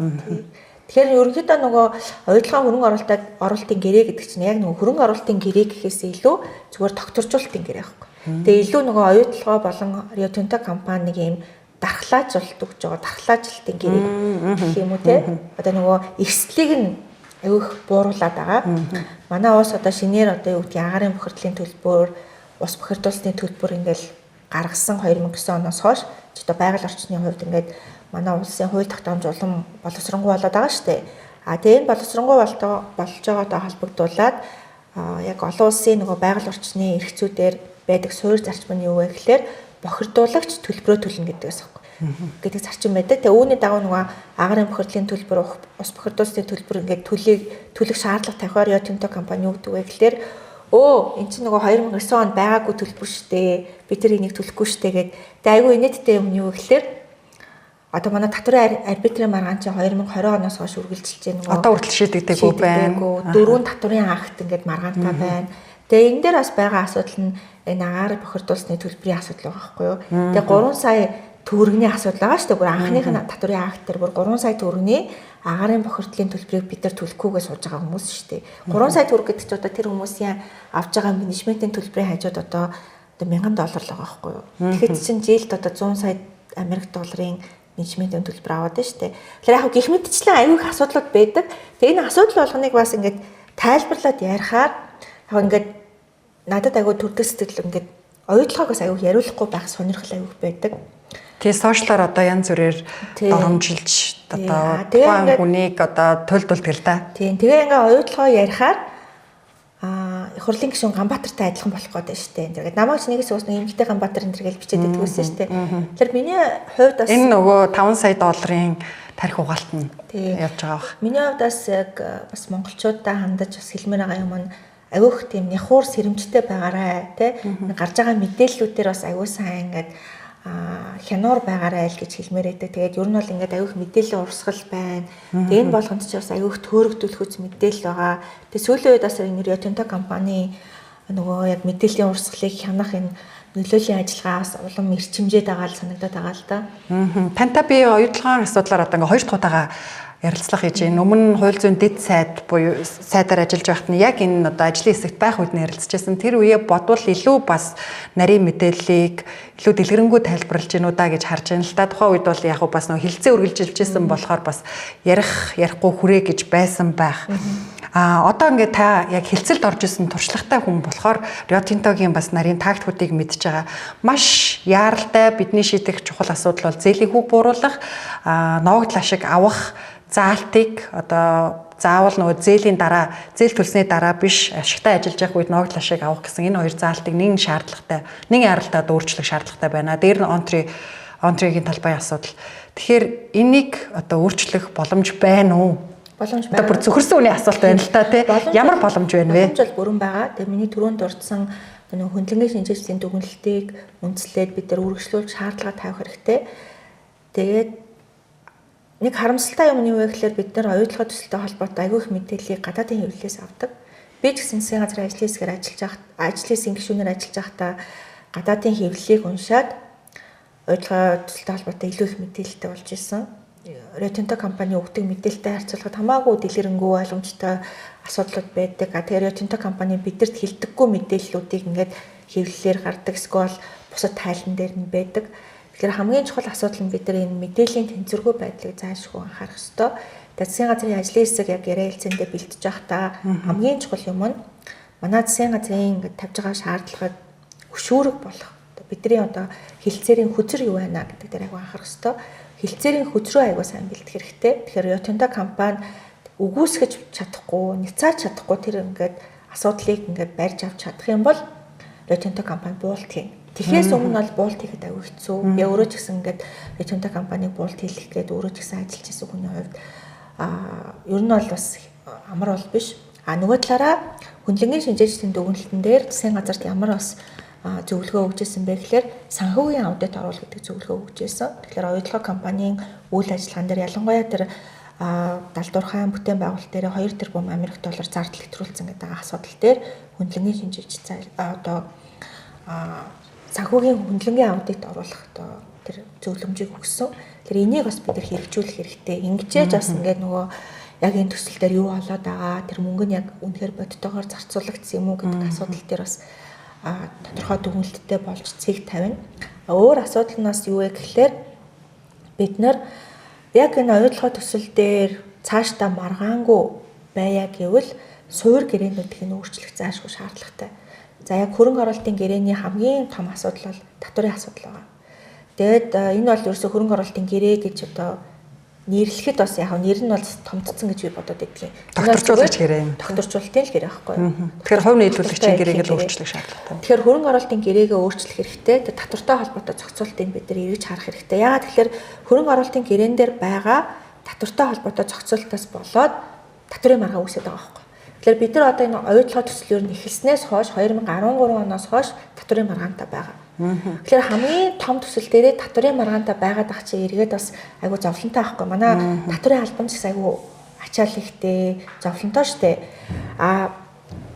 Тэгэхээр ерөнхийдөө нөгөө оюутлогын хөрөнгө оруулалтын гэрээ гэдэг чинь яг нөгөө хөрөнгө оруулалтын гэрээ гэхээс илүү зүгээр докторжуулалтын гэрээ байхгүй. Тэгээ илүү нөгөө оюутлогоо болон Rio Tinto компаниг ийм дархлаажуулалт өгж байгаа дархлаажилтын гэрээ гэх юм уу те. Одоо нөгөө эрсдлийг нь аюух бууруулад байгаа. Манай улс одоо шинээр одоо юу гэдэг агарын бохирдлын төлбөр, ус бохирдуулсны төлбөр ингээл гаргасан 2009 оноос хойш одоо байгаль орчны хувьд ингээд манай улсын хууль тогтоомж улам боловсронгуй болоод байгаа шүү дээ. Тэгээ энэ боловсронгуй болж байгаатай холбогдуулаад яг олон улсын нөгөө байгаль орчны эрхцүүдээр байдаг суурь зарчим нь юу вэ гэхээр бохирдуулагч төлбөрөө төлнө гэдэгээс гэдэг зарчим байдаг. Тэгээ үүний дагуу нөгөө агарын бохирдлын төлбөр, ус бохирдуулсны төлбөр ингээд төлөх шаардлага тавихаар Rio Tinto компани юу гэдэг вэ гэхээр эн чинь нөгөө 2009 онд байгаагүй төлбөр шүү дээ. Би тэр энийг төлөхгүй шүү дээ гэдэг. Тэгээ айгүй инээдтэй юм юу гэхээр одоо манай татварын арбитрийн маргаан чинь 2020 оноос хойш үргэлжилж байгаа. Одоо хүртэл шийдэгдээгүй байна. 4 татварын акт ингээд маргаантай байна. Тэгээ энэ дээр бас байгаа асуудал нь энэ агаар бохирдуулсны төлбөрийн асуудал байгаа байхгүй юу. Тэгээ 3 сая төгрөгийн асуудал байгаа шүү дээ. Бүр анхных нь татварын акт дээр бүр 3 сая төгрөгийн агарын бохирдлын төлбөрийг бид нар төлөхгүйгээ сууж байгаа хүмүүс шүү дээ. 3 сая төгрөг гэдэг чинь одоо тэр хүмүүсийн авж байгаа менежментийн төлбөрийн хажууд одоо $1000 л байгаа байхгүй юу. Тэгэхээр чинь жилд одоо 100 сая Америк долларын менежментийн төлбөр аваад байна шүү дээ. Тэгэхээр яг гэх мэтчлэн аюулгүй асуудлууд байдаг. Тэгээ энэ асуудал болгоныг бас ингээд тайлбарлаад ярихаар яг ингээд надад аюул төрдөг сэтгэл ингээд оюутлогоос аюул яриулахгүй байх сонирхол аюул байдаг. Тэгээ сошиалаар одоо янз бүрээр доромжилж одоо тухайн хүнийг одоо төлөвлөлт гэл та. Тийм. Тэгээ ингээ оюутлогоо ярихаар их хурлын гишүүн Ганбаатартай адилхан болох гэдэг шүү дээ. Тэгээд намайг ч нэгээс ус нэг эмэгтэй Ганбаатар энэ гэж бичээд өгсөн шүү дээ. Тэгэхээр миний хувьд бас энэ нөгөө 5 сая долларын тарих угаалт нь явж байгаа бах. Миний хувьд бас яг бас монголчуудаа хандаж бас хэлмээр байгаа юм нь агиух тийм няхуур сэрэмжтэй байгаарай тий. Гарч байгаа мэдээллүүдээр бас агиу сайн ингээд хянуур байгаарай л гэж хэлмээр байдаг. Тэгээд ер нь бол ингээд агиух мэдээллийн урсгал байна. Тэгээд энэ болгонд ч бас агиух төөрөгдүүлэх үс мэдээлэл байгаа. Тэгээд сүүлийн үед бас энэ Rio Tinto компани нөгөө яг мэдээллийн урсгалыг хянах энэ нөлөөлийн ажиллагаа бас улам эрчимжээд байгаа л санагдаад байгаа л да. Тантай би оюутлагын асуудлаар одоо ингээд 2 дахь удаага ярилцлага хийж байна. Өмнө хууль зүйн дэд сайд буюу сайдаар ажиллаж байхад нь яг энэ одоо ажлын хэсэгт байх үед нь ярилцчихсан. Тэр үе бодвол илүү бас нарийн мэдээллийг илүү дэлгэрэнгүй тайлбарлаж гинүү да гэж харж байна л да. Тухайн үед бол яг бас нөгөө хилцээ үргэлжилжсэн болохоор бас ярихгүй хүрээ гэж байсан байх. Одоо ингээд та яг хилцэлд орж исэн туршлагатай хүн болохоор Rio Tinto-гийн бас нарийн тактикуудыг мэдж байгаа. Маш яаралтай бидний шийдэх чухал асуудал бол зээлийн хүүг бууруулах, ногд лашиг авах заалтыг одоо заавал нөгөө зээлийн дараа зээл төлсний дараа биш ашигтай ажиллаж явах үед ногд лашиг авах гэсэн энэ хоёр заалтыг нэг шаардлагатай, нэг яралтад өөрчлөх шаардлагатай байна. Дээр нь онтригийн талбай асуудал. Тэгэхээр энийг одоо өөрчлөх боломж байна уу? Боломж байна. Одоо бүр зөвхөрсөн үний асуулт байна л та тий. Ямар боломж байна вэ? Боломж бол бүрэн байгаа. Тэгээ миний түрүүнд дурдсан нөгөө хөндлөнгийн шинжилгээний дүгнэлтийг үндэслээд бид нар үргэлжлүүлж шаардлага тавих хэрэгтэй. Тэгээд нэг харамсалтай юм нь юу вэ гэхээр бид нар оюутлага төсөлтэй холбоотой аягүй их мэдээллийг гадаадын хэвлэлээс авдаг. Би ч гэсэн засгийн газрын ажлын хэсгээр ажлын хэсгийн гишүүнээр ажиллаж байхдаа гадаадын хэвлэлийг уншаад оюутлага төсөлтэй холбоотой илүү их мэдээлэлтэй болж ирсэн. Rio Tinto компани өгдөг мэдээлэлтэй харьцуулахад хамаагүй дэлгэрэнгүй ойлгомжтой асуудлууд байдаг. Тэгэхээр Rio Tinto компани бидэрт хэлдэггүй мэдээллүүдийг ингээд хэвлэлээр гардаг, эсвэл бусад тайлан дээр нь байдаг. Тэгэхээр хамгийн чухал асуудал нь бид нар энэ мэдээллийн тэнцвэргүй байдлыг заашгүй анхаарах ёстой. Засгийн газрын ажлын хэсэг яг яриа хэлцээндээ бэлтэж байхдаа хамгийн чухал юм нь манай засгийн газрын ингээд тавьж байгаа шаардлагад хөшүүрэг болох. Бидний одоо хилцээрийн хүзэр юу байна гэдэг дээр аягүй анхаарах ёстой. Хилцээрийн хүзрөө аягүй сайн бэлдэх хэрэгтэй. Тэгэхээр Rio Tinto компани үгүйсгэж чадахгүй, няцааж чадахгүй тэр ингээд асуудлыг ингээд барьж авч чадах юм бол Rio Tinto компани буулт хийн. Тэгэхээс өмнө бол буулт хийхэд аягүй хэцүү. Би өөрөө ч гэсэн ингээд Rio Tinto компаниг буулт хийх гээд өөрөө ч гэсэн ажиллаж байсан хүний хувьд ер нь бол бас амар бол биш. Нөгөө талаараа хөндлөнгийн шинжилгээний дүгнэлтэн дээр засгийн газарт ямар бас зөвлөгөө өгч ирсэн бэ гэхээр санхүүгийн аудит оруулах гэдэг зөвлөгөө өгч ирсэн. Тэгэхээр оюутлага компанийн үйл ажиллагаан дээр ялангуяа тэр далдуурхайн бүтээн байгуулалт дээр 2 тэрбум Америк доллар зардал хэтрүүлсэн гэдэг асуудал дээр хөндлөнгийн шинжилгээ одоо санхүүгийн хөндлөнгийн аудит оруулах одоо тэр зөвлөмжийг өгсөн. Тэгэхээр энийг бас бид нар хэрэгжүүлэх хэрэгтэй. Ингэжээж бас ингээд нөгөө яг энэ төсөл дээр юу болоод байгаа, тэр мөнгө нь яг үнэхээр бодтойгоор зарцуулагдсан юм уу гэдэг асуудал дээр бас тодорхой дүгнэлттэй болж цэг тавина. Өөр асуудал нь бас юу вэ гэхээр бид нар яг энэ оюутлага төсөл дээр цаашдаа маргаангүй байя гэвэл суур гэрээнүүдийг нь өөрчлөх заашгүй шаардлагатай. За яг хөрөнгө оруулалтын гэрээний хамгийн том асуудал бол татварын асуудал байгаа. Тэгээд энэ бол ерөөсө хөрөнгө оруулалтын гэрээ гэж одоо нэрлэхэд бас яг нэр нь бол томцсон гэж би бодоод байдгийн. Докторжуулж гэрээ. Докторжуулалтын л гэрээ байхгүй юу? Тэгэхээр хувь нийлүүлэгчийн гэрээг л өөрчлөх шаардлагатай. Тэгэхээр хөрөнгө оруулалтын гэрээгээ өөрчлөх хэрэгтэй. Тэр татвартай холбоотой зохицуултыг бид нар эргэж харах хэрэгтэй. Яагаад тэгэхээр хөрөнгө оруулалтын гэрээн дээр байгаа татвартай холбоотой зохицуултаас болоод татварын маргаа үүсэж байгаа байхгүй юу? Тэгэхээр бид нар одоо энэ оюутлага төслөөр нь эхэлснээс хойш 2013 оноос хойш татварын маргаантай байгаа. Тэгэхээр хамгийн том төсөл дээрээ татварын маргаантай байгаад ах чи эргээд бас айгу зовлонтой байхгүй. Манай татварын албан ч айгу ачаал ихтэй, зовлонтой штэ.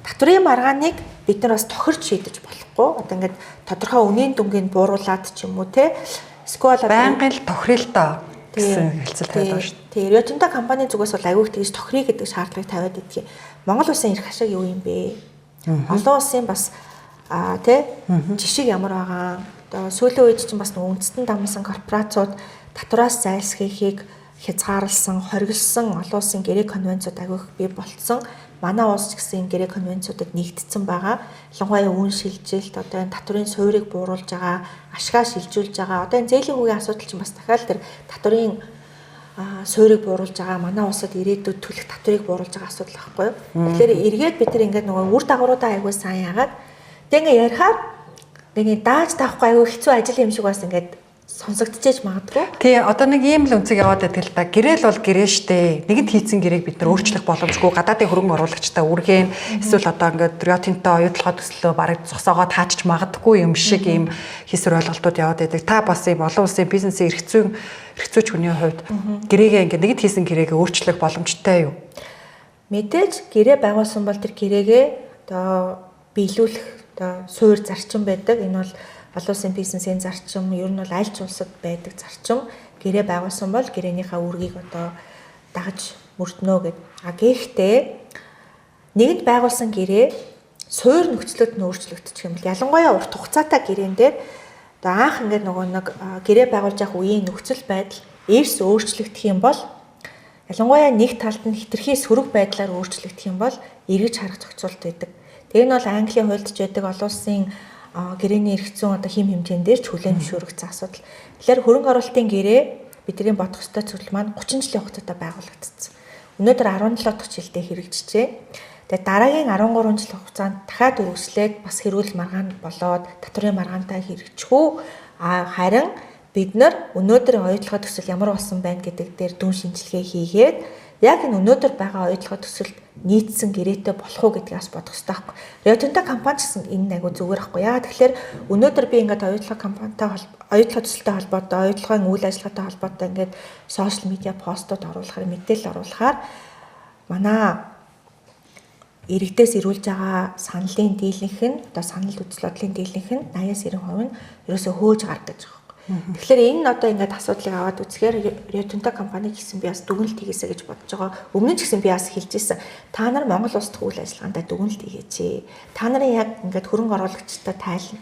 Татварын маргааныг бид нар бас тохирч шийдэж болохгүй. Одоо ингээд тодорхой үнийн дүнгийн бууруулад ч юм уу те. Эсвэл байнгын л тохирол тоо гэсэн хэлцэл тавьдаг байна шүү дээ. Тэгээ Rio Tinto компани зүгээс бол аягүй тэгж тохирё гэдэг шаардлагыг тавиад идэх. Монгол улсын эрх ашиг юу юм бэ? Олон улсын бас жишг ямар байгаа. Одоо сүүлийн үед чинь бас үндэстэн дамсан корпорациуд татвараас зайлсхийхийг хязгаарлсан, хоригдсан олон улсын гэрээ конвенцууд аягүй бий болцсон. Манай улс ч гэсэн гэрээ конвенцуудад нэгдсэн байгаа. Ялангуяа үн шилжилт, одоо энэ татварын суурийг бууруулж байгаа, ашгаа шилжүүлж байгаа. Одоо энэ зээлийн хүүгийн асуудал чинь бас дахиад тэр татварын суурийг бууруулж байгаа манай улсад ирээдүйд төлөх татварыг бууруулж байгаа асуудал байхгүй юу. Тэгэхээр эргээд бид нар ингээд нөгөө үр дагавруудаа аягүй сайн яагаад тэгээ ярихаар нэг дааж таахгүй аягүй хэцүү ажил юм шиг бас ингээд сонсогдчихэж магадгүй. Тий, одоо нэг ийм л өнцөг яваад байдаг л да. Гэрэл бол гэрээ штэ. Нэгэнт хийцэн гэрээг бид нар өөрчлөх боломжгүй. Гадаадын хөрөнгө оруулагчтай үргэн эсвэл одоо ингээд Rio Tinto оюутлогоо төслөө бараг зогсоогоо таачч магадгүй юм шиг ийм хийсвэр ойлголтууд яваад байдаг. Та бас ийм олон улсын бизнесийн эрхцүүч хүний хувьд гэрээгээ ингээд нэгэнт хийсэн гэрээгээ өөрчлөх боломжтой юу? Мэдээж гэрээ байгуулсан бол тэр гэрээгээ одоо биелүүлэх одоо суур зарчим байдаг. Энэ бол олон улсын бизнесийн зарчим, ер нь бол аль ч улсад байдаг зарчим. Гэрээ байгуулсан бол гэрээнийхээ үргийг одоо дагаж мөрднө гэд. Гэхдээ нэгэнт байгуулсан гэрээ суур нөхцлөд нь өөрчлөгдчих юм бол ялангуяа урт хугацаатай гэрээн дээр одоо анх ингээд нөгөө нэг гэрээ байгуулж явах үеийн нөхцөл байдал эрс өөрчлөгдөх юм бол ялангуяа нэг талд нь хэтэрхий сөрөг байдлаар өөрчлөгдөх юм бол эргэж харах зохицуулт байдаг. Тэр нь бол Английн хуульдж байдаг олон улсын гэрээний эрх зүйн одоо хим хэмжээнд дээр ч хүлээн зөвшөөрөгдсөн асуудал. Тэгэхээр хөрөнгө оруулалтын гэрээ бидний бодох ёстой зүйл маань 30 жилийн хугацаатай байгуулагдсан. Өнөөдөр 17 дахь жилдээ хэрэгжижээ. Тэгээд дараагийн 13 жил хугацаанд дахиад үргэлжлээд бас хэрүүл маргаан болоод татврын маргаантай хэрэгжих үү? Харин бид нар өнөөдрийн оюутлогоо төсөл ямар болсон байна гэдэг дээр дүн шинжилгээ хийгээд яг энэ өнөөдөр байгаа оюутлогоо төсөлд нийцсэн гэрээтэй болох уу гэдгийг бас бодох хэрэгтэй байхгүй. Rio Tinto компани гэсэн энэ айгу зүгээр байхгүй. Яа тэгэхээр өнөөдөр би ингээд оюутлог компанитай оюутлог төсөлтэй холбоотой, оюутлогын үйл ажиллагаатай холбоотой ингээд сошиал медиа постууд оруулахаар, мэдээлэл оруулахаар манай иргэдээс ирүүлж байгаа саналын дийлэнх нь, одоо санал үзэл бодлын дийлэнх нь 80-90% нь ерөөсөө хөөж гардаг гэж байгаа. Тэгэхээр энэ нь одоо ингээд асуудлыг аваад үзэхээр Rio Tinto компани гэсэн би бас дүгнэлт хийгээсэ гэж бодож байгаа. Өмнө нь ч гэсэн би бас хэлжсэн. Та нар Монгол улс дахь үйл ажиллагаанд дүгнэлт хийгээч. Та нарын яг ингээд хөрөнгө оруулагчтай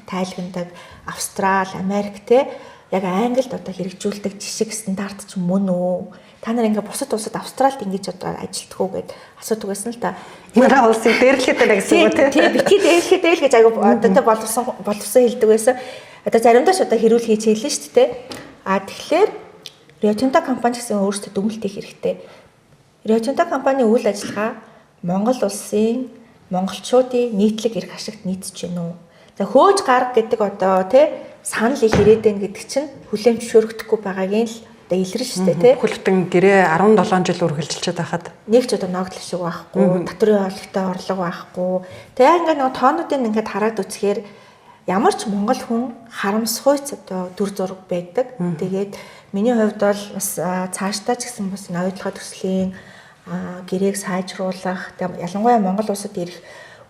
тайлгнадаг Австрали, Америк те яг Англид одоо хэрэгжүүлдэг жишг стандарт ч мөн үү? Та нар ингээд бусад улсад Австралид ингэж одоо ажилтдаг уу гэд асуудаг байсан л та. Манай улсыг дээрлэхэд байна гэсэн үг тийм битгий дээрлэхэд гэж аягүй одоо боловсон хэлдэг байсан. Одоо заримдаа ч одоо хэрүүл хийж хэлнэ шүү дээ. Тэгэхээр Rio Tinto компани гэсэн өөрсдөө дүгнэлт хийх хэрэгтэй. Rio Tinto компани үйл ажиллагаа Монгол улсын монголчуудын нийтлэг эрх ашигт нийцэж байна уу? За хөөж гарга гэдэг одоо санал их ирээд байна гэдэг чинь хүлээн зөвшөөрөгдөхгүй байгаагийн л одоо илэрнэ шүү дээ. Хүлтэн гэрээ 17 жил үргэлжилчихэд байхад нэг ч одоо ногдол шиг байхгүй, татврын орлоготой орлого байхгүй. Тэгээ ингээд нөгөө тоонуудыг ингээд хараад үзэхээр ямар ч монгол хүн харамсгүйц одоо дүр зураг байдаг. Тэгээд миний хувьд бол бас цаашдаа ч гэсэн бас оюутлогоо төслийн гэрээг сайжруулах, ялангуяа Монгол улсад ирэх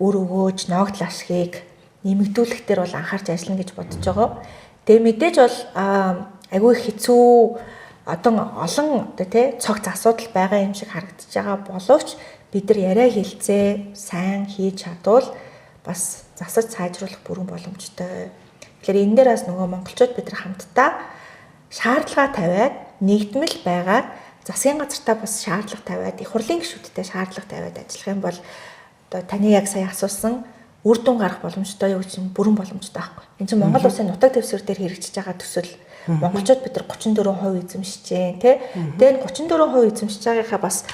үр өгөөж, ногдол ашгийг нэмэгдүүлэх дээр бол анхаарч ажиллана гэж бодож байгаа. Тэгээ мэдээж бол айгүй хэцүү олон одоо цогц асуудал байгаа юм шиг харагдаж байгаа боловч бид нар яриа хэлцээ сайн хийж чадвал бас засаж сайжруулах бүрэн боломжтой. Тэгэхээр энэ дээр бас нөгөө монголчууд бид нар хамтдаа шаардлага тавиад нэгдмэл байгаад засгийн газартаа бас шаардлага тавиад их хурлын гишүүдтэй шаардлага тавиад ажиллах юм бол одоо таны яг сая асуусан үр дүн гарах боломжтой юу гэж бүрэн боломжтой байхгүй. Энд чинь Монгол улсын нутаг дэвсгэр дээр хэрэгжиж байгаа төсөл монголчууд бид нар 34% эзэмшиж дээ тий. Тэгээд 34% эзэмшиж байгаагаа бас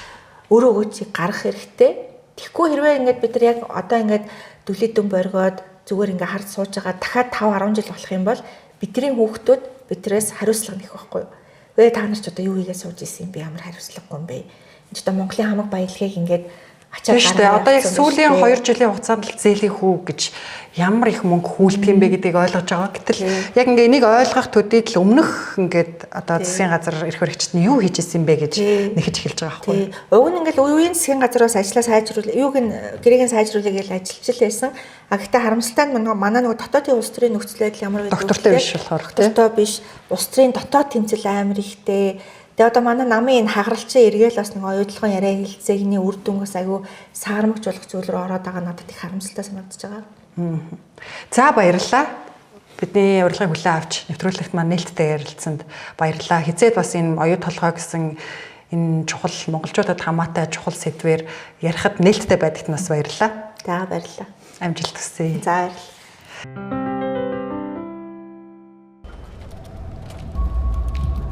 өөр өгөөчийг гаргах хэрэгтэй. Тэгэхгүй хэрвээ ингээд бид нар яг одоо ингээд дүлээдэн боргоод зүгээр ингээд хард сууж байгаа дахиад 5-10 жил болох юм бол бидний хүүхдүүд бидрээс хариуцлага нэх байхгүй юу? Вэ та нар ч одоо юу хийгээ сууж исэн юм бэ? Ямар хариуцлагагүй юм бэ? Энд ч одоо Монголын хамаг баялагийг ингээд ачаад гараад. Одоо яг сүүлийн 2 жилийн хугацаанд л зээлийн хүү гэж ямар их мөнгө хүлдэх юм бэ гэдгийг ойлгож байгаа. Гэтэл яг ингээ энийг ойлгох төдийд л өмнөх ингээд одоо засгийн газар эрх баригчид нь юу хийж исэн бэ гэж нэхэж эхэлж байгаа байхгүй. Уг нь ингээл үеийн засгийн газраас ажлаа сайжруулах, юуг нь гэрээг сайжруулах гэж ажиллаж л байсан. Гэхдээ харамсалтай нь манай нөгөө дотоодын улс төрийн нөхцөл байдал ямар байдаг вэ? Доктортой биш болохоор доктортой биш. Улс төрийн дотоод тэмцэл амар ихтэй. Тэгээ одоо манай намын энэ хагаралчин эргээл бас нэг оюутлогын яриа хэлцээний үр дүнгээс айгүй саармагч болох зүйл рүү ороод байгаа надад их харамсалтай санагдаж байгаа. За баярлалаа. Бидний урилгыг хүлээн авч нэвтрүүлэгт маань нээлттэй ярилцсанд баярлалаа. Хизээд бас энэ оюут толгой гэсэн энэ чухал монголчуудад хамаатай чухал сэдвээр ярихад нээлттэй байдагт нас баярлалаа. За баярлалаа. Амжилт хүсье. За баярлалаа.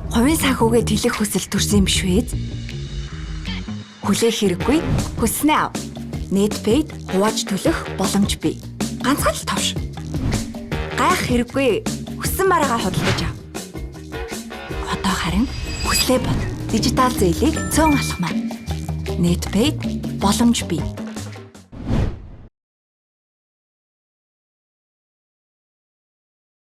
Хувийн санхүүгээ тэлэх хүсэл төрсөн юм биш үү? Хүлээх хэрэггүй. Хүснэ ав. Netpaid хувааж төлөх боломж бий. Ганцхан л товш. Гайх хэрэггүй. Хүссэн бараагаа худалдаж ав. Одоо харин хүслээ бод. Дижитал зээлийг цөөн алхмаа. Netpaid боломж бий.